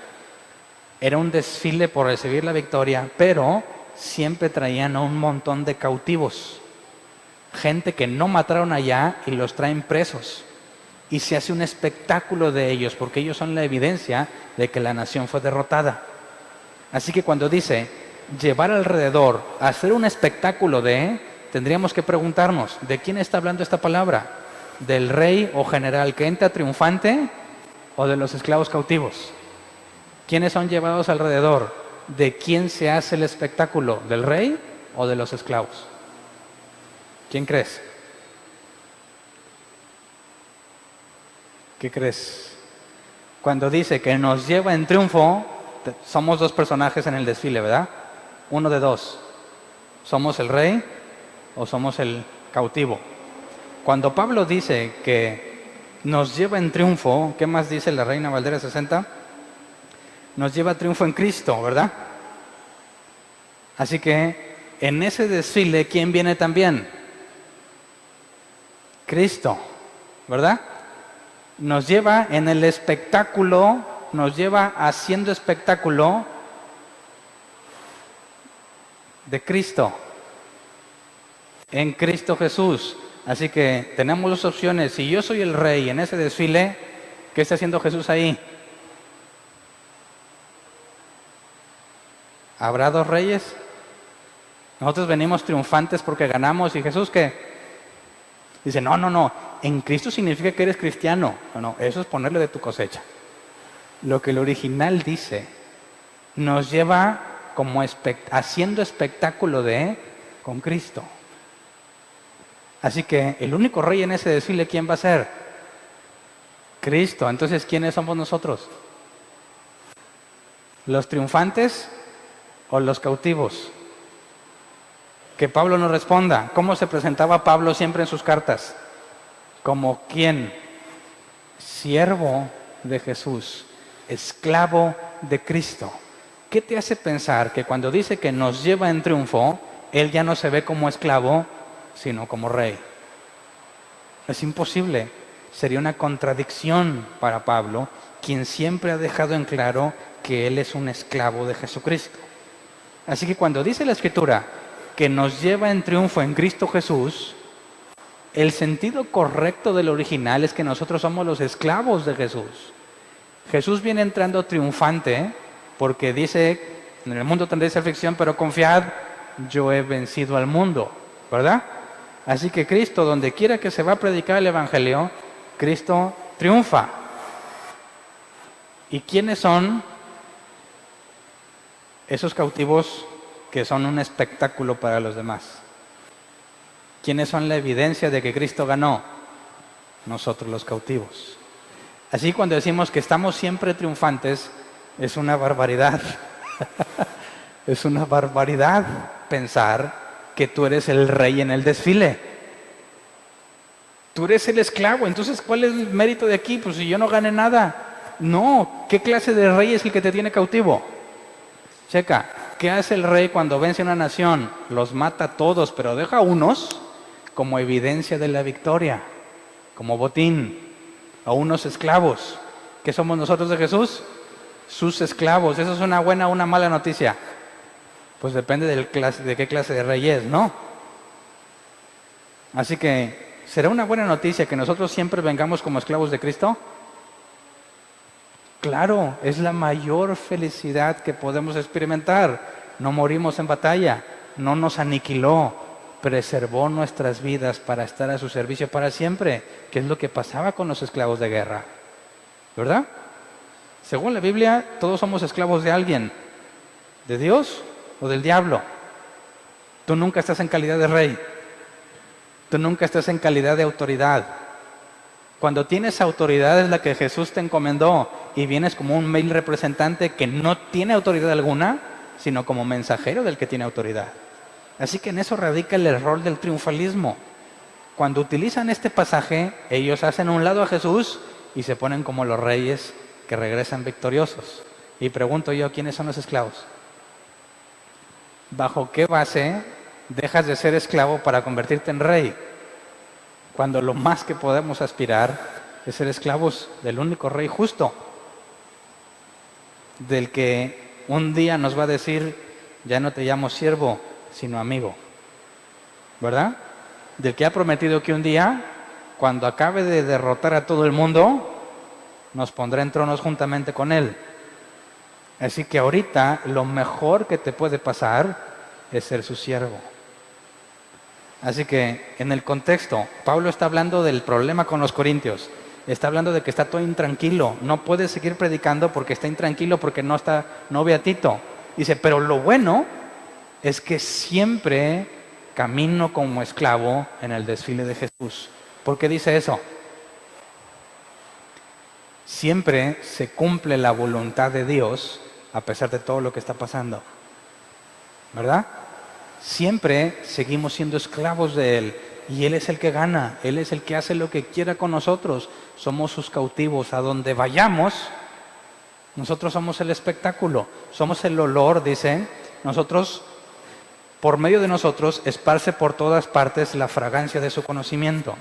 Era un desfile por recibir la victoria, pero siempre traían a un montón de cautivos. Gente que no mataron allá y los traen presos. Y se hace un espectáculo de ellos, porque ellos son la evidencia de que la nación fue derrotada. Así que cuando dice llevar alrededor, hacer un espectáculo de, tendríamos que preguntarnos, ¿de quién está hablando esta palabra? ¿Del rey o general que entra triunfante o de los esclavos cautivos? ¿Quiénes son llevados alrededor? ¿De quién se hace el espectáculo? ¿Del rey o de los esclavos? ¿Quién crees? ¿Qué crees? Cuando dice que nos lleva en triunfo, somos dos personajes en el desfile, ¿verdad? Uno de dos. ¿Somos el rey o somos el cautivo? Cuando Pablo dice que nos lleva en triunfo, ¿qué más dice la Reina Valera 60? Nos lleva a triunfo en Cristo, ¿verdad? Así que en ese desfile, ¿quién viene también? Cristo, ¿verdad? Nos lleva en el espectáculo, nos lleva haciendo espectáculo de Cristo, en Cristo Jesús. Así que tenemos dos opciones. Si yo soy el rey en ese desfile, ¿qué está haciendo Jesús ahí? ¿Habrá dos reyes? Nosotros venimos triunfantes porque ganamos. ¿Y Jesús qué? Dice, no, en Cristo significa que eres cristiano. No, eso es ponerle de tu cosecha. Lo que el original dice, nos lleva como haciendo espectáculo con Cristo. Así que el único rey en ese desfile, ¿quién va a ser? Cristo. Entonces, ¿quiénes somos nosotros? ¿Los triunfantes o los cautivos? Que Pablo nos responda. ¿Cómo se presentaba Pablo siempre en sus cartas? ¿Como quién? Siervo de Jesús, esclavo de Cristo. ¿Qué te hace pensar que cuando dice que nos lleva en triunfo, él ya no se ve como esclavo, sino como rey? Es imposible. Sería una contradicción para Pablo, quien siempre ha dejado en claro que él es un esclavo de Jesucristo. Así que cuando dice la Escritura que nos lleva en triunfo en Cristo Jesús, el sentido correcto del original es que nosotros somos los esclavos de Jesús. Jesús viene entrando triunfante porque dice, en el mundo tendréis aflicción, pero confiad, yo he vencido al mundo, ¿verdad? Así que Cristo, donde quiera que se va a predicar el Evangelio, Cristo triunfa. ¿Y quiénes son esos cautivos que son un espectáculo para los demás? ¿Quiénes son la evidencia de que Cristo ganó? Nosotros los cautivos. Así cuando decimos que estamos siempre triunfantes, es una barbaridad. Es una barbaridad pensar que tú eres el rey en el desfile. Tú eres el esclavo, entonces ¿cuál es el mérito de aquí? Pues si yo no gané nada. No, ¿qué clase de rey es el que te tiene cautivo? Checa, ¿qué hace el rey cuando vence a una nación? Los mata a todos, pero deja a unos como evidencia de la victoria, como botín, a unos esclavos. ¿Qué somos nosotros de Jesús? Sus esclavos. ¿Eso es una buena o una mala noticia? Pues depende de qué clase de rey es, ¿no? Así que, ¿será una buena noticia que nosotros siempre vengamos como esclavos de Cristo? Claro, es la mayor felicidad que podemos experimentar. No morimos en batalla, no nos aniquiló, preservó nuestras vidas para estar a su servicio para siempre, que es lo que pasaba con los esclavos de guerra, ¿verdad? Según la Biblia, todos somos esclavos de alguien, de Dios o del diablo. Tú nunca estás en calidad de rey, tú nunca estás en calidad de autoridad. Cuando tienes autoridad es la que Jesús te encomendó y vienes como un mero representante que no tiene autoridad alguna, sino como mensajero del que tiene autoridad. Así que en eso radica el error del triunfalismo. Cuando utilizan este pasaje, ellos hacen a un lado a Jesús y se ponen como los reyes que regresan victoriosos. Y pregunto yo, ¿quiénes son los esclavos? ¿Bajo qué base dejas de ser esclavo para convertirte en rey? Cuando lo más que podemos aspirar es ser esclavos del único rey justo, del que un día nos va a decir, ya no te llamo siervo, sino amigo, ¿verdad? Del que ha prometido que un día, cuando acabe de derrotar a todo el mundo, nos pondrá en tronos juntamente con él. Así que ahorita lo mejor que te puede pasar es ser su siervo. Así que en el contexto, Pablo está hablando del problema con los corintios. Está hablando de que está todo intranquilo. No puede seguir predicando porque está intranquilo, porque no ve a Tito. Dice, pero lo bueno es que siempre camino como esclavo en el desfile de Jesús. ¿Por qué dice eso? Siempre se cumple la voluntad de Dios a pesar de todo lo que está pasando. ¿Verdad? Siempre seguimos siendo esclavos de Él y Él es el que gana, Él es el que hace lo que quiera con nosotros. Somos sus cautivos. A donde vayamos, nosotros somos el espectáculo, somos el olor, dice. Nosotros, por medio de nosotros, esparce por todas partes la fragancia de su conocimiento.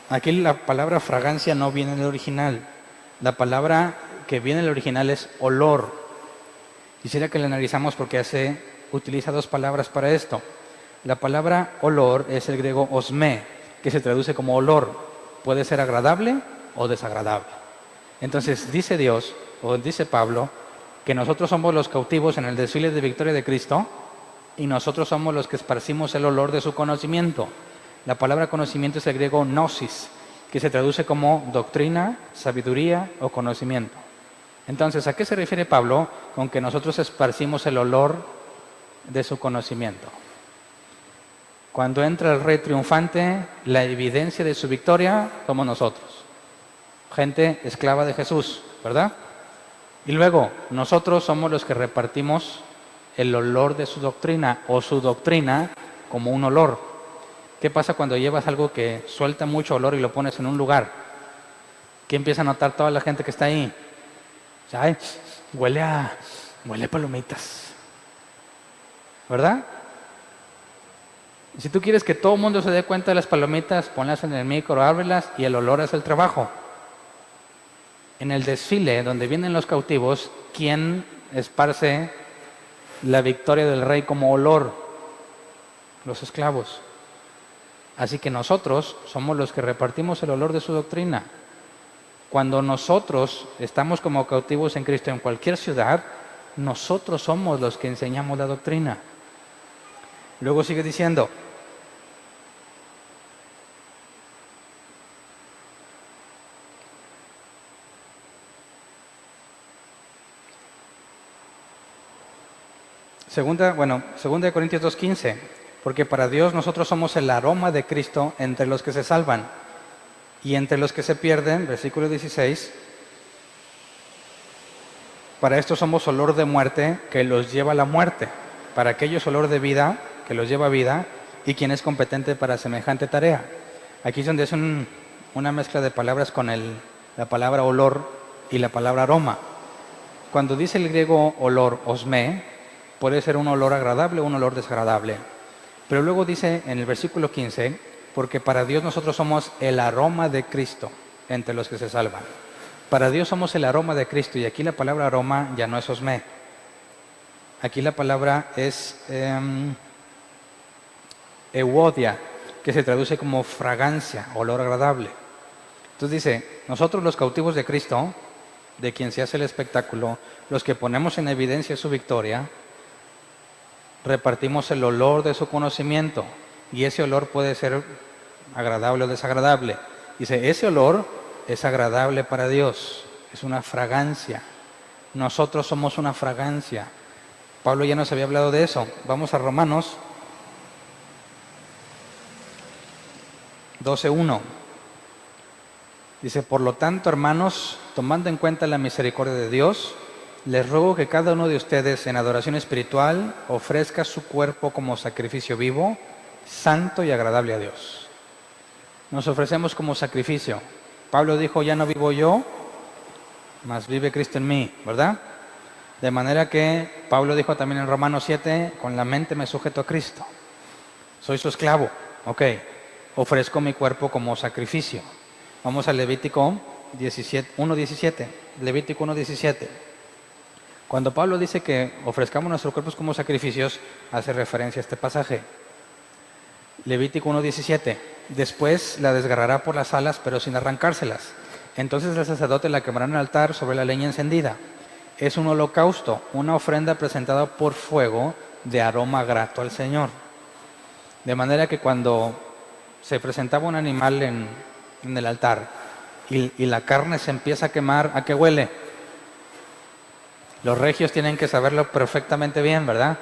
Aquí la palabra fragancia no viene en el original. La palabra que viene en el original es olor. Quisiera que la analizamos porque utiliza dos palabras para esto. La palabra olor es el griego osmé, que se traduce como olor. Puede ser agradable o desagradable. Entonces dice Dios, o dice Pablo, que nosotros somos los cautivos en el desfile de victoria de Cristo y nosotros somos los que esparcimos el olor de su conocimiento. La palabra conocimiento es el griego gnosis, que se traduce como doctrina, sabiduría o conocimiento. Entonces, ¿a qué se refiere Pablo con que nosotros esparcimos el olor de su conocimiento? Cuando entra el rey triunfante, la evidencia de su victoria somos nosotros. Gente esclava de Jesús, ¿verdad? Y luego, nosotros somos los que repartimos el olor de su doctrina o su doctrina como un olor. ¿Qué pasa cuando llevas algo que suelta mucho olor y lo pones en un lugar? ¿Qué empieza a notar toda la gente que está ahí? ¿Sabes? Huele a palomitas. ¿Verdad? Si tú quieres que todo el mundo se dé cuenta de las palomitas, ponlas en el micro, ábrelas y el olor es el trabajo. En el desfile donde vienen los cautivos, ¿quién esparce la victoria del rey como olor? Los esclavos. Así que nosotros somos los que repartimos el olor de su doctrina. Cuando nosotros estamos como cautivos en Cristo en cualquier ciudad, nosotros somos los que enseñamos la doctrina. Luego sigue diciendo, Segunda de Corintios 2:15, porque para Dios nosotros somos el aroma de Cristo entre los que se salvan y entre los que se pierden, versículo 16, para estos somos olor de muerte que los lleva a la muerte, para aquellos olor de vida que los lleva a vida y quien es competente para semejante tarea. Aquí es donde es una mezcla de palabras con la palabra olor y la palabra aroma. Cuando dice el griego olor, osmé, puede ser un olor agradable o un olor desagradable. Pero luego dice en el versículo 15, porque para Dios nosotros somos el aroma de Cristo entre los que se salvan. Para Dios somos el aroma de Cristo y aquí la palabra aroma ya no es osmé. Aquí la palabra es euodia, que se traduce como fragancia, olor agradable. Entonces dice, nosotros los cautivos de Cristo, de quien se hace el espectáculo, los que ponemos en evidencia su victoria, repartimos el olor de su conocimiento y ese olor puede ser agradable o desagradable. Dice, ese olor es agradable para Dios, es una fragancia. Nosotros somos una fragancia. Pablo ya nos había hablado de eso. Vamos a Romanos 12:1. Dice, por lo tanto, hermanos, tomando en cuenta la misericordia de Dios, les ruego que cada uno de ustedes en adoración espiritual ofrezca su cuerpo como sacrificio vivo, santo y agradable a Dios. Nos ofrecemos como sacrificio. Pablo dijo, ya no vivo yo, mas vive Cristo en mí, ¿verdad? De manera que Pablo dijo también en Romanos 7, con la mente me sujeto a Cristo. Soy su esclavo, ok. Ofrezco mi cuerpo como sacrificio. Vamos a Levítico 1:17. Levítico 1:17. Cuando Pablo dice que ofrezcamos nuestros cuerpos como sacrificios, hace referencia a este pasaje. Levítico 1:17. Después la desgarrará por las alas, pero sin arrancárselas. Entonces el sacerdote la quemará en el altar sobre la leña encendida. Es un holocausto, una ofrenda presentada por fuego de aroma grato al Señor. De manera que cuando se presentaba un animal en el altar y la carne se empieza a quemar, ¿a qué huele? Los regios tienen que saberlo perfectamente bien, ¿verdad?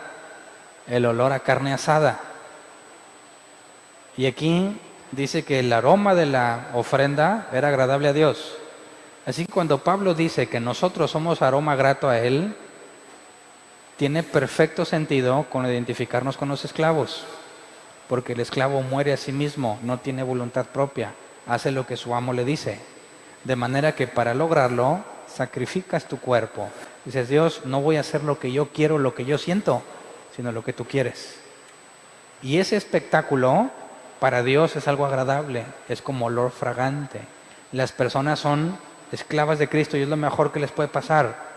El olor a carne asada. Y aquí dice que el aroma de la ofrenda era agradable a Dios. Así que cuando Pablo dice que nosotros somos aroma grato a Él, tiene perfecto sentido con identificarnos con los esclavos. Porque el esclavo muere a sí mismo, no tiene voluntad propia, hace lo que su amo le dice. De manera que para lograrlo, sacrificas tu cuerpo. Dices, Dios, no voy a hacer lo que yo quiero, lo que yo siento, sino lo que tú quieres. Y ese espectáculo para Dios es algo agradable, es como olor fragante. Las personas son esclavas de Cristo y es lo mejor que les puede pasar.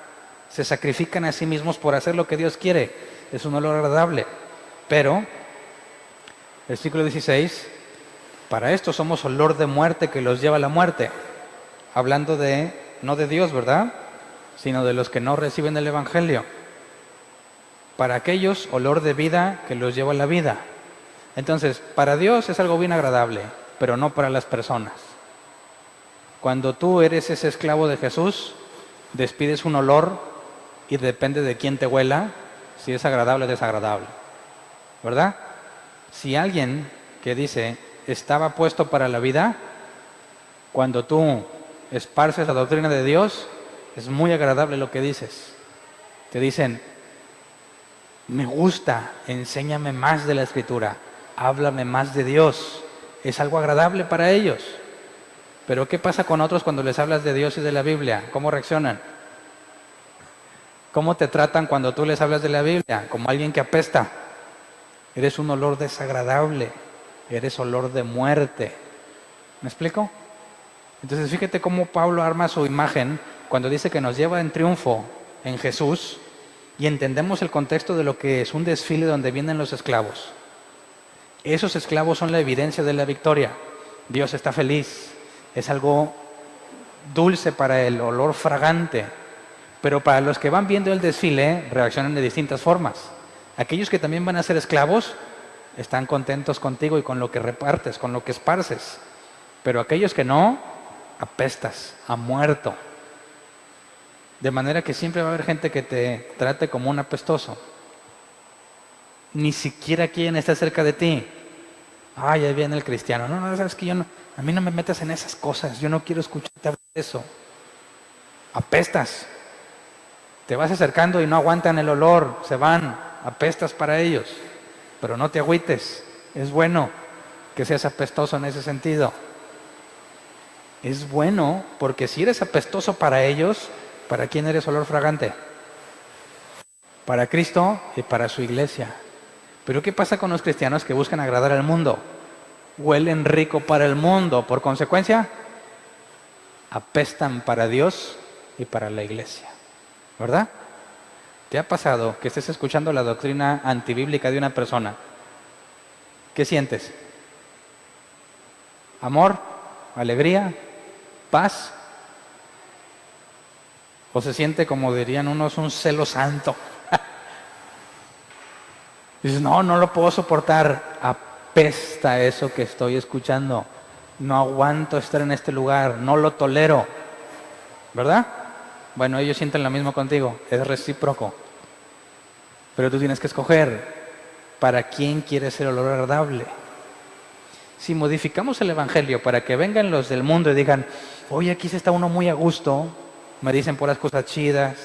Se sacrifican a sí mismos por hacer lo que Dios quiere. Es un olor agradable. Pero, versículo 16, para esto somos olor de muerte que los lleva a la muerte. Hablando no de Dios, ¿verdad? Sino de los que no reciben el Evangelio. Para aquellos, olor de vida que los lleva a la vida. Entonces, para Dios es algo bien agradable, pero no para las personas. Cuando tú eres ese esclavo de Jesús, despides un olor y depende de quién te huela, si es agradable o desagradable. ¿Verdad? Si alguien que dice, estaba puesto para la vida, cuando tú esparces la doctrina de Dios, es muy agradable lo que dices. Te dicen, me gusta, enséñame más de la Escritura, háblame más de Dios. Es algo agradable para ellos. Pero ¿qué pasa con otros cuando les hablas de Dios y de la Biblia? ¿Cómo reaccionan? ¿Cómo te tratan cuando tú les hablas de la Biblia? Como alguien que apesta. Eres un olor desagradable, eres olor de muerte. ¿Me explico? Entonces fíjate cómo Pablo arma su imagen cuando dice que nos lleva en triunfo en Jesús y entendemos el contexto de lo que es un desfile donde vienen los esclavos. Esos esclavos son la evidencia de la victoria. Dios está feliz, es algo dulce para él, olor fragante. Pero para los que van viendo el desfile, reaccionan de distintas formas. Aquellos que también van a ser esclavos, están contentos contigo y con lo que repartes, con lo que esparces. Pero aquellos que no, apestas, a muerto. De manera que siempre va a haber gente que te trate como un apestoso. Ni siquiera quien está cerca de ti. Ay, ahí viene el cristiano. No, sabes que a mí no me metas en esas cosas. Yo no quiero escucharte hablar de eso. Apestas. Te vas acercando y no aguantan el olor. Se van. Apestas para ellos. Pero no te agüites. Es bueno que seas apestoso en ese sentido. Es bueno porque si eres apestoso para ellos, ¿para quién eres olor fragante? Para Cristo y para su iglesia. Pero ¿qué pasa con los cristianos que buscan agradar al mundo? Huelen rico para el mundo. Por consecuencia, apestan para Dios y para la iglesia. ¿Verdad? ¿Te ha pasado que estés escuchando la doctrina antibíblica de una persona? ¿Qué sientes? ¿Amor? ¿Alegría? ¿Paz? ¿O se siente, como dirían unos, un celo santo? Dices, no lo puedo soportar. Apesta eso que estoy escuchando. No aguanto estar en este lugar. No lo tolero. ¿Verdad? Bueno, ellos sienten lo mismo contigo. Es recíproco. Pero tú tienes que escoger para quién quieres ser olor agradable. Si modificamos el evangelio para que vengan los del mundo y digan, oye, aquí se está uno muy a gusto, me dicen puras cosas chidas,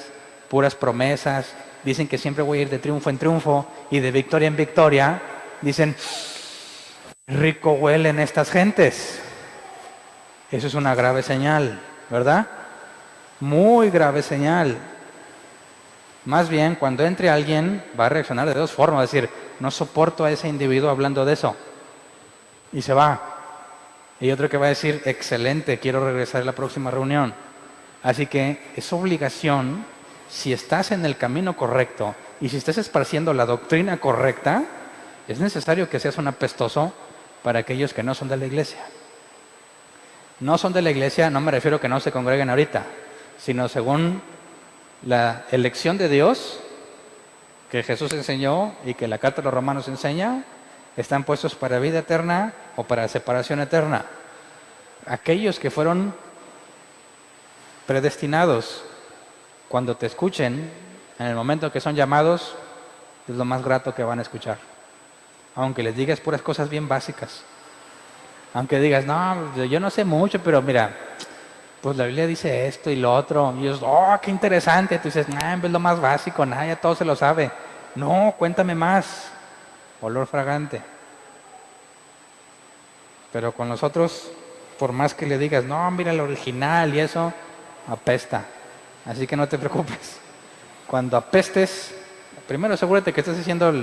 puras promesas, dicen que siempre voy a ir de triunfo en triunfo y de victoria en victoria, dicen, rico huelen estas gentes. Eso es una grave señal, ¿verdad? Muy grave señal. Más bien, cuando entre alguien, va a reaccionar de dos formas, va a decir, no soporto a ese individuo hablando de eso. Y se va. Y otro que va a decir, excelente, quiero regresar a la próxima reunión. Así que es obligación, si estás en el camino correcto y si estás esparciendo la doctrina correcta, es necesario que seas un apestoso para aquellos que no son de la iglesia. No son de la iglesia, no me refiero a que no se congreguen ahorita, sino según la elección de Dios que Jesús enseñó y que la carta de los Romanos enseña, están puestos para vida eterna o para separación eterna. Aquellos que fueron predestinados, cuando te escuchen, en el momento que son llamados, es lo más grato que van a escuchar. Aunque les digas puras cosas bien básicas. Aunque digas, no, yo no sé mucho, pero mira, pues la Biblia dice esto y lo otro. Y ellos, oh, qué interesante. Tú dices, es lo más básico, ya todo se lo sabe. No, cuéntame más. Olor fragante. Pero con los otros, por más que le digas, no, mira el original y eso, apesta. Así que no te preocupes. Cuando apestes, primero asegúrate que estás haciendo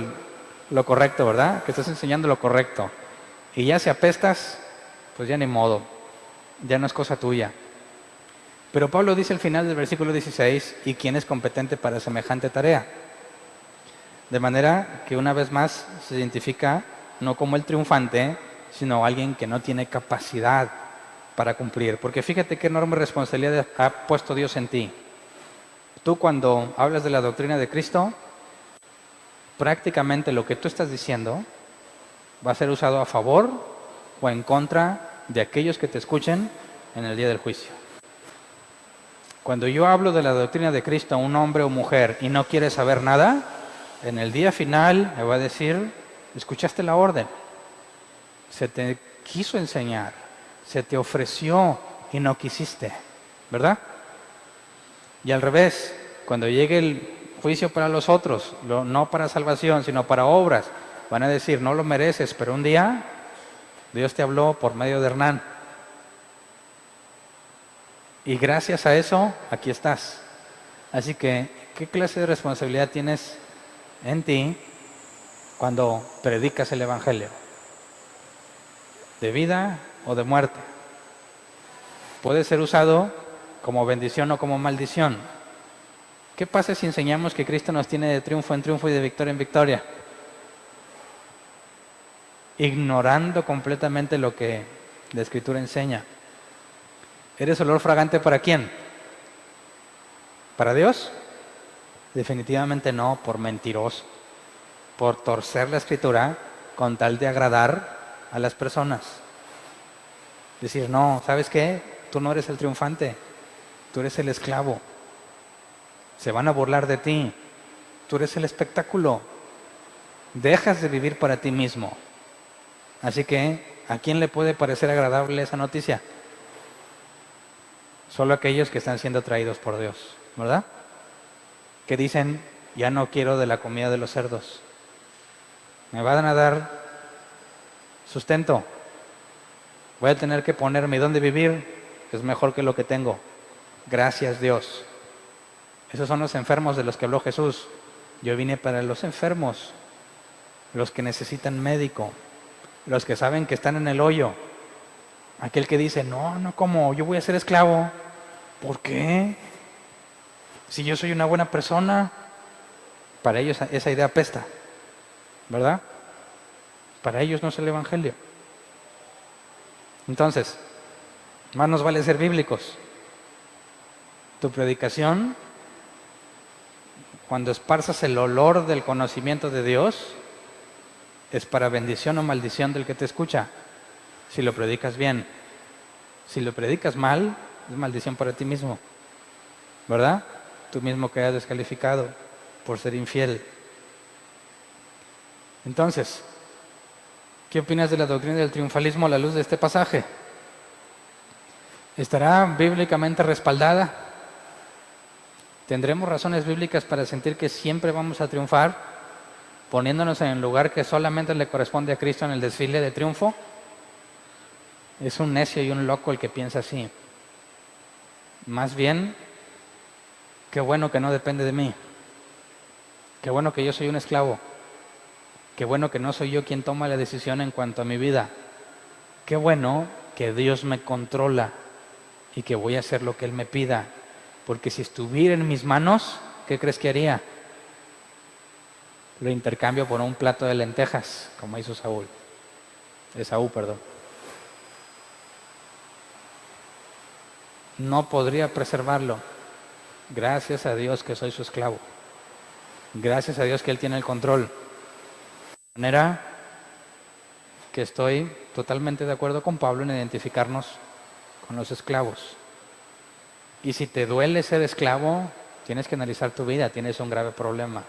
lo correcto, ¿verdad? Que estás enseñando lo correcto. Y ya si apestas, pues ya ni modo. Ya no es cosa tuya. Pero Pablo dice al final del versículo 16, ¿y quién es competente para semejante tarea? De manera que una vez más se identifica no como el triunfante, sino alguien que no tiene capacidad para cumplir. Porque fíjate qué enorme responsabilidad ha puesto Dios en ti. Tú cuando hablas de la doctrina de Cristo, prácticamente lo que tú estás diciendo va a ser usado a favor o en contra de aquellos que te escuchen en el día del juicio. Cuando yo hablo de la doctrina de Cristo a un hombre o mujer y no quiere saber nada, en el día final me va a decir, escuchaste la orden, se te quiso enseñar, se te ofreció y no quisiste, ¿verdad? Y al revés, cuando llegue el juicio para los otros, no para salvación, sino para obras, van a decir, no lo mereces, pero un día Dios te habló por medio de Hernán. Y gracias a eso, aquí estás. Así que, ¿qué clase de responsabilidad tienes en ti cuando predicas el Evangelio? ¿De vida o de muerte? Puede ser usado como bendición o como maldición. ¿Qué pasa si enseñamos que Cristo nos tiene de triunfo en triunfo y de victoria en victoria? Ignorando completamente lo que la Escritura enseña. ¿Eres olor fragante para quién? ¿Para Dios? Definitivamente no, por mentiroso, por torcer la Escritura con tal de agradar a las personas. Decir, no, ¿sabes qué? Tú no eres el triunfante, tú eres el esclavo. Se van a burlar de ti, tú eres el espectáculo. Dejas de vivir para ti mismo. Así que, ¿a quién le puede parecer agradable esa noticia? Solo aquellos que están siendo traídos por Dios, ¿verdad? Que dicen, ya no quiero de la comida de los cerdos. Me van a dar sustento. Voy a tener que ponerme dónde vivir. Es mejor que lo que tengo. Gracias Dios. Esos son los enfermos de los que habló Jesús. Yo vine para los enfermos, los que necesitan médico, los que saben que están en el hoyo. Aquel que dice, no, ¿cómo? Yo voy a ser esclavo. ¿Por qué? Si yo soy una buena persona. Para ellos esa idea apesta, ¿verdad? Para ellos no es el Evangelio. Entonces, más nos vale ser bíblicos. Tu predicación, cuando esparzas el olor del conocimiento de Dios, es para bendición o maldición del que te escucha. Si lo predicas bien. Si lo predicas mal, es maldición para ti mismo, ¿verdad? Tú mismo quedas descalificado por ser infiel. Entonces, ¿qué opinas de la doctrina del triunfalismo a la luz de este pasaje? ¿Estará bíblicamente respaldada? ¿Tendremos razones bíblicas para sentir que siempre vamos a triunfar, poniéndonos en el lugar que solamente le corresponde a Cristo en el desfile de triunfo? Es un necio y un loco el que piensa así. Más bien, qué bueno que no depende de mí. Qué bueno que yo soy un esclavo. Qué bueno que no soy yo quien toma la decisión en cuanto a mi vida. Qué bueno que Dios me controla y que voy a hacer lo que Él me pida. Porque si estuviera en mis manos, ¿qué crees que haría? Lo intercambio por un plato de lentejas, como hizo Esaú, perdón. No podría preservarlo. Gracias a Dios que soy su esclavo. Gracias a Dios que Él tiene el control. De manera que estoy totalmente de acuerdo con Pablo en identificarnos con los esclavos. Y si te duele ser esclavo, tienes que analizar tu vida, tienes un grave problema.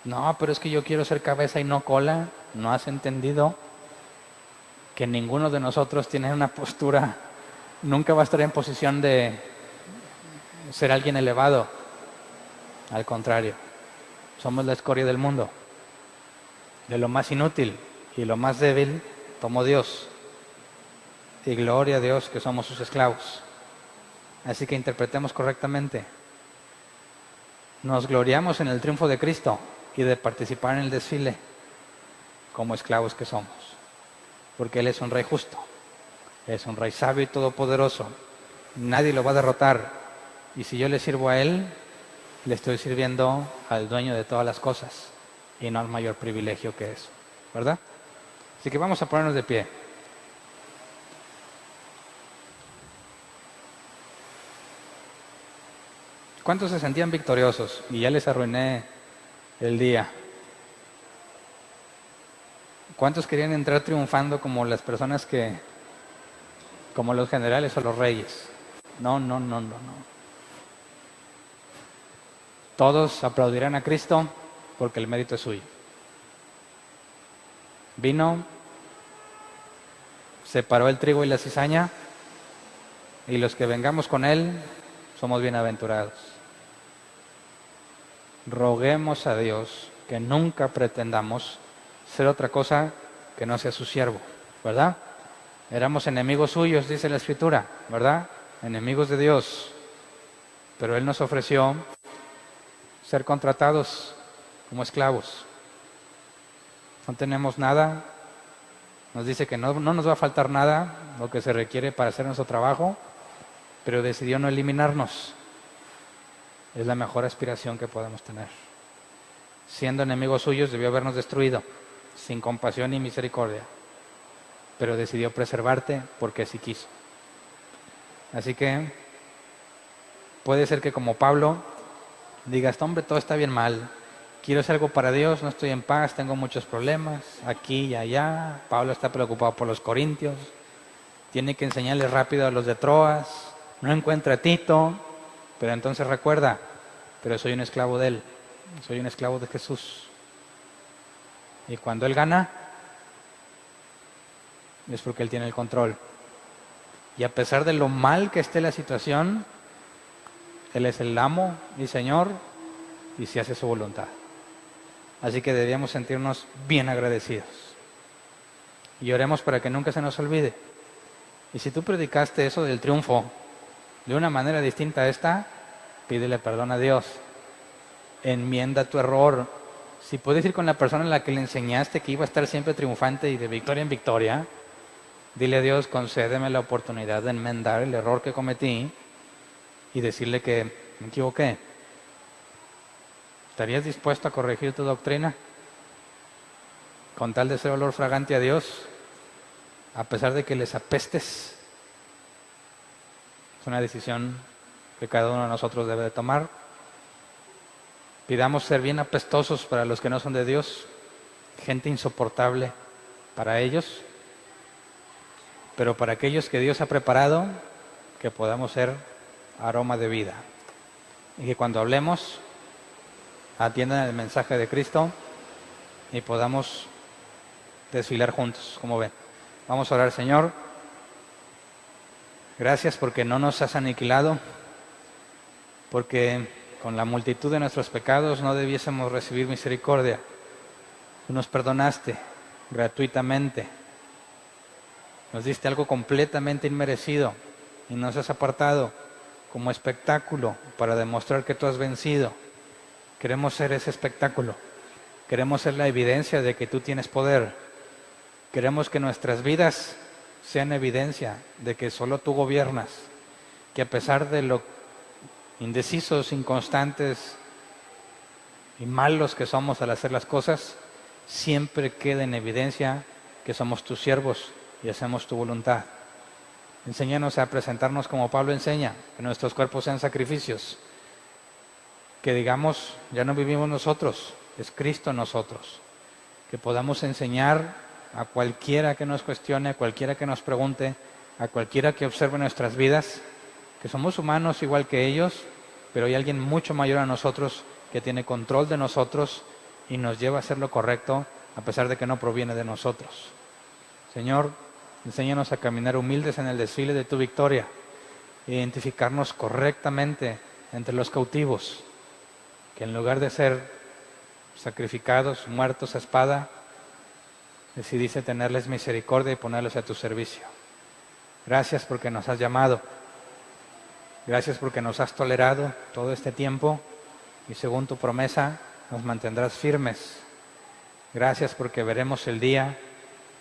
No, pero es que yo quiero ser cabeza y no cola. ¿No has entendido que ninguno de nosotros tiene una postura, nunca va a estar en posición de ser alguien elevado? Al contrario, somos la escoria del mundo. De lo más inútil y lo más débil tomó Dios. Y gloria a Dios que somos sus esclavos. Así que interpretemos correctamente. Nos gloriamos en el triunfo de Cristo y de participar en el desfile como esclavos que somos. Porque Él es un Rey justo, es un Rey sabio y todopoderoso. Nadie lo va a derrotar. Y si yo le sirvo a Él, le estoy sirviendo al dueño de todas las cosas y no al mayor privilegio que es, ¿verdad? Así que vamos a ponernos de pie. ¿Cuántos se sentían victoriosos? Y ya les arruiné el día. ¿Cuántos querían entrar triunfando como las personas como los generales o los reyes? No. Todos aplaudirán a Cristo porque el mérito es suyo. Vino, separó el trigo y la cizaña, y los que vengamos con Él somos bienaventurados. Roguemos a Dios que nunca pretendamos ser otra cosa que no sea su siervo, ¿verdad? Éramos enemigos suyos, dice la Escritura, ¿verdad? Enemigos de Dios. Pero Él nos ofreció ser contratados como esclavos. No tenemos nada. Nos dice que no nos va a faltar nada, lo que se requiere para hacer nuestro trabajo, pero decidió no eliminarnos. Es la mejor aspiración que podemos tener. Siendo enemigos suyos, debió habernos destruido, sin compasión ni misericordia, pero decidió preservarte porque así quiso. Así que puede ser que como Pablo digas, hombre, todo está bien mal, quiero hacer algo para Dios, no estoy en paz, tengo muchos problemas, aquí y allá. Pablo está preocupado por los corintios, tiene que enseñarles rápido a los de Troas, no encuentra a Tito, pero entonces recuerda, pero soy un esclavo de Él, soy un esclavo de Jesús. Y cuando Él gana, es porque Él tiene el control. Y a pesar de lo mal que esté la situación, Él es el amo y Señor, y se hace su voluntad. Así que deberíamos sentirnos bien agradecidos. Y oremos para que nunca se nos olvide. Y si tú predicaste eso del triunfo de una manera distinta a esta, pídele perdón a Dios. Enmienda tu error. Si puedes ir con la persona a la que le enseñaste que iba a estar siempre triunfante y de victoria en victoria, dile a Dios, concédeme la oportunidad de enmendar el error que cometí y decirle que me equivoqué. ¿Estarías dispuesto a corregir tu doctrina con tal de ser olor fragante a Dios, a pesar de que les apestes? Es una decisión que cada uno de nosotros debe de tomar. Pidamos ser bien apestosos para los que no son de Dios, gente insoportable para ellos, pero para aquellos que Dios ha preparado, que podamos ser aroma de vida. Y que cuando hablemos, atiendan el mensaje de Cristo y podamos desfilar juntos, como ven. Vamos a orar. Señor, gracias porque no nos has aniquilado, porque con la multitud de nuestros pecados no debiésemos recibir misericordia. Tú nos perdonaste gratuitamente. Nos diste algo completamente inmerecido y nos has apartado como espectáculo para demostrar que tú has vencido. Queremos ser ese espectáculo. Queremos ser la evidencia de que tú tienes poder. Queremos que nuestras vidas sean evidencia de que solo tú gobiernas. Que a pesar de lo indecisos, inconstantes y malos que somos al hacer las cosas, siempre queda en evidencia que somos tus siervos y hacemos tu voluntad. Enséñanos a presentarnos como Pablo enseña, que nuestros cuerpos sean sacrificios. Que digamos, ya no vivimos nosotros, es Cristo en nosotros. Que podamos enseñar a cualquiera que nos cuestione, a cualquiera que nos pregunte, a cualquiera que observe nuestras vidas, que somos humanos igual que ellos, pero hay alguien mucho mayor a nosotros que tiene control de nosotros y nos lleva a hacer lo correcto a pesar de que no proviene de nosotros. Señor, enséñanos a caminar humildes en el desfile de tu victoria, identificarnos correctamente entre los cautivos, que en lugar de ser sacrificados, muertos a espada, decidiste tenerles misericordia y ponerlos a tu servicio. Gracias porque nos has llamado. Gracias porque nos has tolerado todo este tiempo y según tu promesa nos mantendrás firmes. Gracias porque veremos el día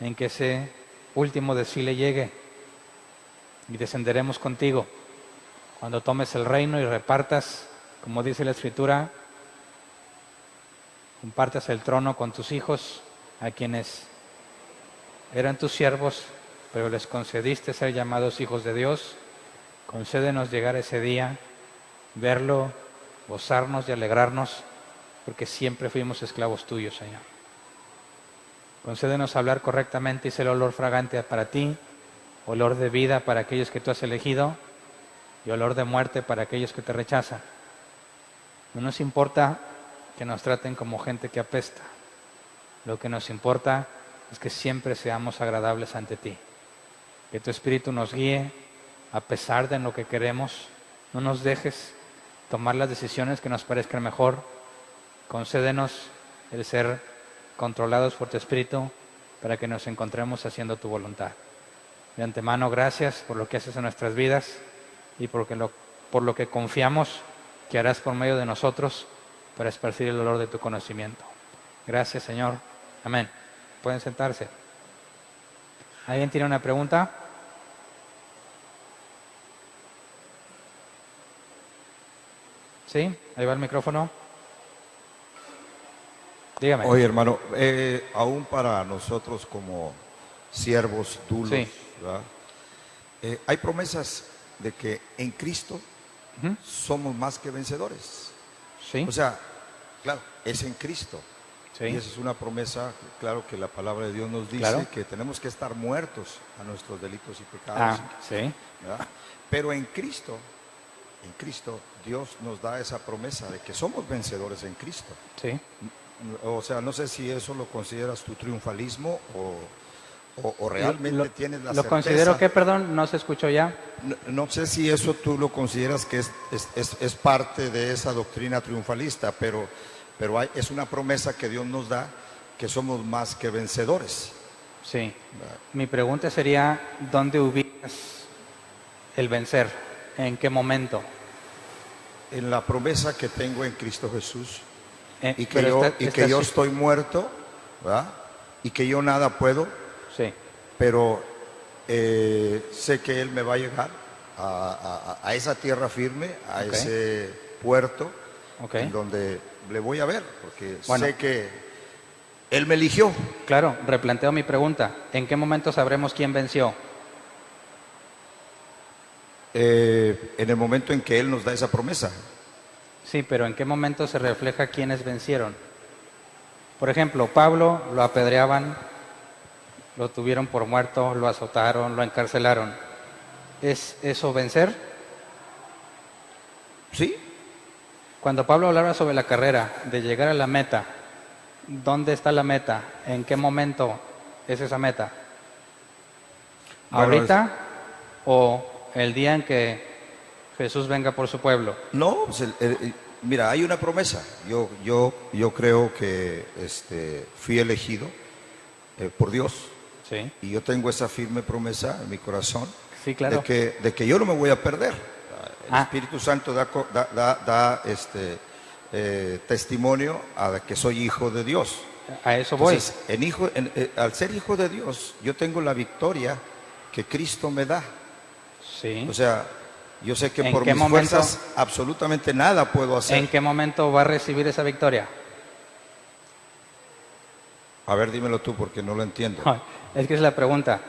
en que ese último desfile llegue y descenderemos contigo. Cuando tomes el reino y repartas, como dice la Escritura, compartas el trono con tus hijos, a quienes eran tus siervos, pero les concediste ser llamados hijos de Dios. Concédenos llegar ese día, verlo, gozarnos y alegrarnos, porque siempre fuimos esclavos tuyos, Señor. Concédenos hablar correctamente y ser olor fragante para ti, olor de vida para aquellos que tú has elegido y olor de muerte para aquellos que te rechazan. No nos importa que nos traten como gente que apesta. Lo que nos importa es que siempre seamos agradables ante ti. Que tu Espíritu nos guíe a pesar de lo que queremos. No nos dejes tomar las decisiones que nos parezcan mejor. Concédenos el ser controlados por tu Espíritu para que nos encontremos haciendo tu voluntad. De antemano, gracias por lo que haces en nuestras vidas y por lo que confiamos que harás por medio de nosotros para esparcir el olor de tu conocimiento. Gracias, Señor. Amén. Pueden sentarse. ¿Alguien tiene una pregunta? ¿Sí? Ahí va el micrófono. Dígame. Oye, hermano, aún para nosotros como siervos, dulos, Sí. ¿verdad? Hay promesas de que en Cristo somos más que vencedores. Sí. O sea, claro, es en Cristo. Sí. Y esa es una promesa, claro, que la palabra de Dios nos dice, Claro. que tenemos que estar muertos a nuestros delitos y pecados. Ah, sí. ¿Verdad? Pero en Cristo, Dios nos da esa promesa de que somos vencedores en Cristo. Sí. O sea, no sé si eso lo consideras tu triunfalismo o realmente tienes la Lo certeza. considero que, perdón, no se escuchó ya. No sé si eso tú lo consideras que es parte de esa doctrina triunfalista, pero es una promesa que Dios nos da, que somos más que vencedores. Sí. Mi pregunta sería, ¿dónde ubicas el vencer? ¿En qué momento? En la promesa que tengo en Cristo Jesús, y que pero yo estoy muerto, ¿verdad? Y que yo nada puedo, Sí. pero sé que Él me va a llegar a esa tierra firme, a Ok. ese puerto, Ok. en donde le voy a ver, porque Bueno. sé que Él me eligió. Claro, replanteo mi pregunta. ¿En qué momento sabremos quién venció? En el momento en que Él nos da esa promesa. Sí, pero ¿en qué momento se refleja quiénes vencieron? Por ejemplo, Pablo lo apedreaban, lo tuvieron por muerto, lo azotaron, lo encarcelaron. ¿Es eso vencer? ¿Sí? Cuando Pablo hablaba sobre la carrera, de llegar a la meta, ¿dónde está la meta? ¿En qué momento es esa meta? Bueno, ¿Ahorita o el día en que Jesús venga por su pueblo? No, pues mira, hay una promesa. Yo creo que fui elegido por Dios, Sí, y yo tengo esa firme promesa en mi corazón sí, claro. de que yo no me voy a perder. El Ah. Espíritu Santo da testimonio a que soy hijo de Dios. A eso voy. Entonces, al ser hijo de Dios, yo tengo la victoria que Cristo me da. Sí. O sea, yo sé que ¿En por qué mis momento? fuerzas absolutamente nada puedo hacer. ¿En qué momento va a recibir esa victoria? A ver, dímelo tú porque no lo entiendo. Ay, es que es la pregunta.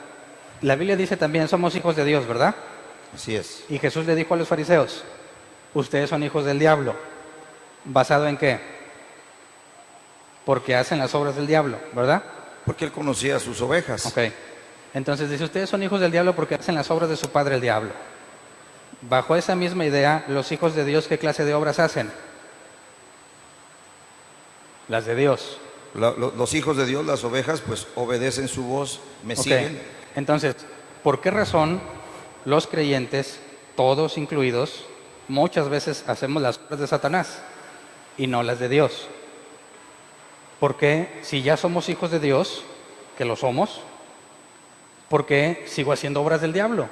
La Biblia dice también, somos hijos de Dios, ¿verdad? Así es. Y Jesús le dijo a los fariseos, ustedes son hijos del diablo. ¿Basado en qué? Porque hacen las obras del diablo, ¿verdad? Porque él conocía a sus ovejas. Ok. Entonces dice, ustedes son hijos del diablo porque hacen las obras de su padre el diablo. Bajo esa misma idea, los hijos de Dios, ¿qué clase de obras hacen? Las de Dios. Los hijos de Dios, las ovejas, pues obedecen su voz, me Ok. siguen. Entonces, ¿por qué razón los creyentes, todos incluidos, muchas veces hacemos las obras de Satanás y no las de Dios? Porque si ya somos hijos de Dios, que lo somos, ¿por qué sigo haciendo obras del diablo?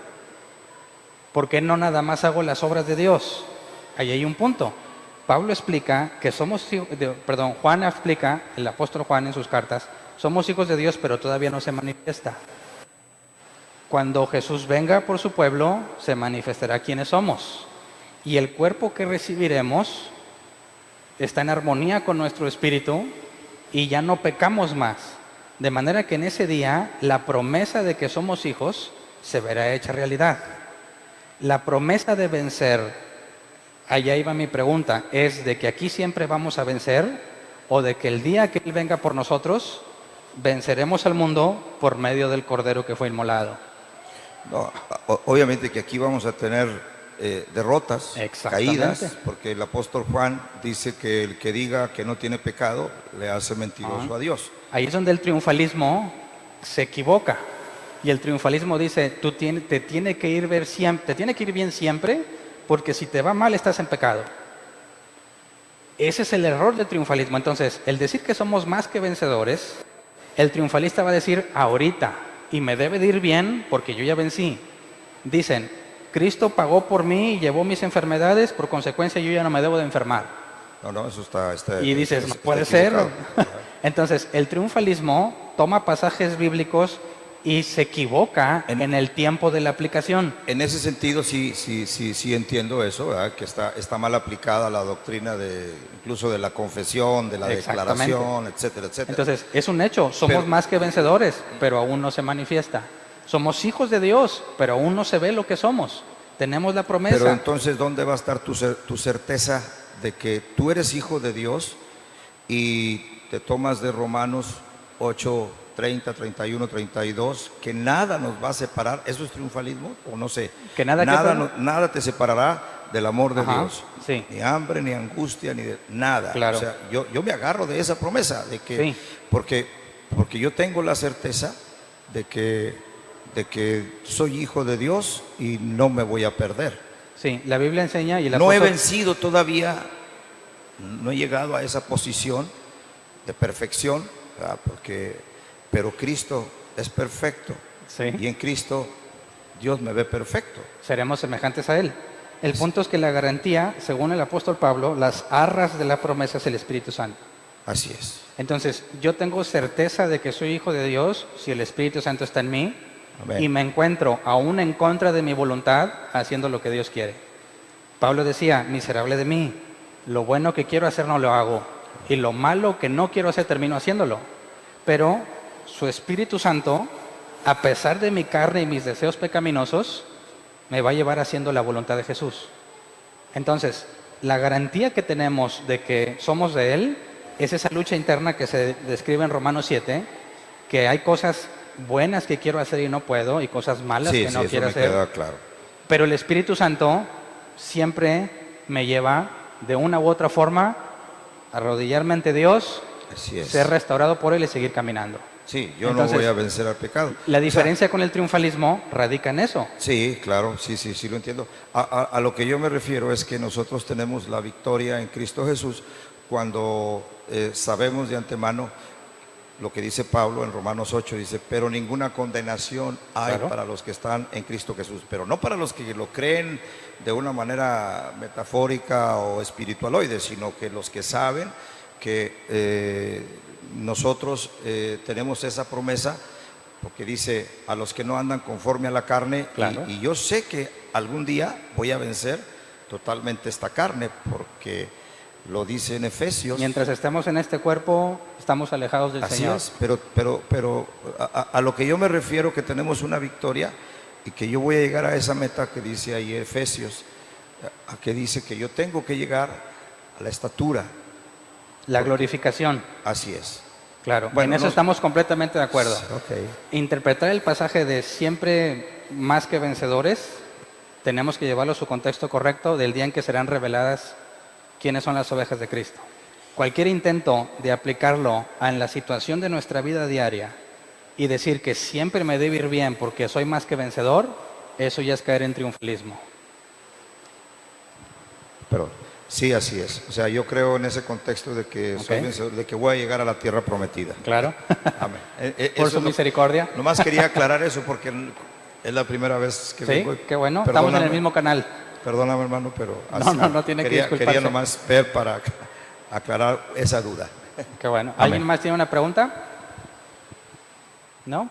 ¿Por qué no nada más hago las obras de Dios? Ahí hay un punto. Pablo explica que Juan explica, el apóstol Juan en sus cartas, somos hijos de Dios, pero todavía no se manifiesta. Cuando Jesús venga por su pueblo, se manifestará quiénes somos. Y el cuerpo que recibiremos está en armonía con nuestro espíritu y ya no pecamos más. De manera que en ese día la promesa de que somos hijos se verá hecha realidad. La promesa de vencer, allá iba mi pregunta, ¿es de que aquí siempre vamos a vencer o de que el día que Él venga por nosotros venceremos al mundo por medio del Cordero que fue inmolado? No, obviamente que aquí vamos a tener derrotas, Exactamente. caídas, porque el apóstol Juan dice que el que diga que no tiene pecado le hace mentiroso a Dios. Ahí es donde el triunfalismo se equivoca. Y el triunfalismo dice, te tiene que ir bien siempre, porque si te va mal estás en pecado. Ese es el error del triunfalismo. Entonces, el decir que somos más que vencedores, el triunfalista va a decir ahorita, y me debe de ir bien porque yo ya vencí. Dicen, Cristo pagó por mí y llevó mis enfermedades, por consecuencia yo ya no me debo de enfermar. No, eso está Y dices, no está puede ser. equivocado. Entonces, el triunfalismo toma pasajes bíblicos y se equivoca en el tiempo de la aplicación. En ese sentido sí entiendo eso, ¿verdad? Que está mal aplicada la doctrina incluso de la confesión, de la Exactamente. declaración, etcétera, etcétera. Entonces, es un hecho, somos más que vencedores, pero aún no se manifiesta. Somos hijos de Dios, pero aún no se ve lo que somos. Tenemos la promesa. Pero entonces, ¿dónde va a estar tu certeza de que tú eres hijo de Dios y te tomas de Romanos 8, 30, 31, 32, que nada nos va a separar? ¿Eso es triunfalismo? O no sé. ¿Que nada qué, perdón? Nada te separará del amor de Dios. Sí. Ni hambre, ni angustia, ni de nada. Claro. O sea, yo me agarro de esa promesa, de que, Sí. porque yo tengo la certeza de que soy hijo de Dios y no me voy a perder. Sí, la Biblia enseña y el No he apóstol- vencido todavía, no he llegado a esa posición de perfección, ¿verdad? Pero Cristo es perfecto. Sí. Y en Cristo Dios me ve perfecto. seremos semejantes a Él. El punto es que la garantía, según el apóstol Pablo, las arras de la promesa es el Espíritu Santo. Así es. Entonces, yo tengo certeza de que soy hijo de Dios si el Espíritu Santo está en mí. Amén. Y me encuentro aún en contra de mi voluntad haciendo lo que Dios quiere. Pablo decía, miserable de mí, lo bueno que quiero hacer no lo hago y lo malo que no quiero hacer termino haciéndolo. Pero su Espíritu Santo, a pesar de mi carne y mis deseos pecaminosos, me va a llevar haciendo la voluntad de Jesús. Entonces, la garantía que tenemos de que somos de Él es esa lucha interna que se describe en Romanos 7, que hay cosas buenas que quiero hacer y no puedo, y cosas malas Sí, que no eso quiero me hacer. queda claro. Pero el Espíritu Santo siempre me lleva de una u otra forma a arrodillarme ante Dios, Así es. ser restaurado por Él y seguir caminando. Sí, yo Entonces, no voy a vencer al pecado. La O sea, diferencia con el triunfalismo radica en eso. sí, claro, sí, lo entiendo. A lo que yo me refiero es que nosotros tenemos la victoria en Cristo Jesús cuando sabemos de antemano lo que dice Pablo en Romanos 8, dice, pero ninguna condenación hay Claro. para los que están en Cristo Jesús, pero no para los que lo creen de una manera metafórica o espiritualoide, sino que los que saben que nosotros tenemos esa promesa, porque dice, a los que no andan conforme a la carne, Claro. y yo sé que algún día voy a vencer totalmente esta carne, porque lo dice en Efesios. Mientras estemos en este cuerpo, estamos alejados del Así Señor. es, pero a lo que yo me refiero, que tenemos una victoria y que yo voy a llegar a esa meta que dice ahí Efesios, a que dice que yo tengo que llegar a la estatura. La glorificación. Así es. Claro, Bueno, en eso no- estamos completamente de acuerdo. Ok. Interpretar el pasaje de siempre más que vencedores, tenemos que llevarlo a su contexto correcto del día en que serán reveladas quiénes son las ovejas de Cristo. Cualquier intento de aplicarlo en la situación de nuestra vida diaria y decir que siempre me debe ir bien porque soy más que vencedor, eso ya es caer en triunfalismo. Perdón. Sí, así es. O sea, yo creo en ese contexto de que soy Ok. vencedor, de que voy a llegar a la tierra prometida. Claro, Amén. por Eso su es lo- misericordia. Nomás quería aclarar eso porque es la primera vez que Sí, vengo. qué bueno, estamos en el Perdóname. mismo canal. Perdóname, hermano, pero No tiene que quería disculparse. nomás ver para aclarar esa duda. Qué bueno. Amén. ¿Alguien más tiene una pregunta? ¿No?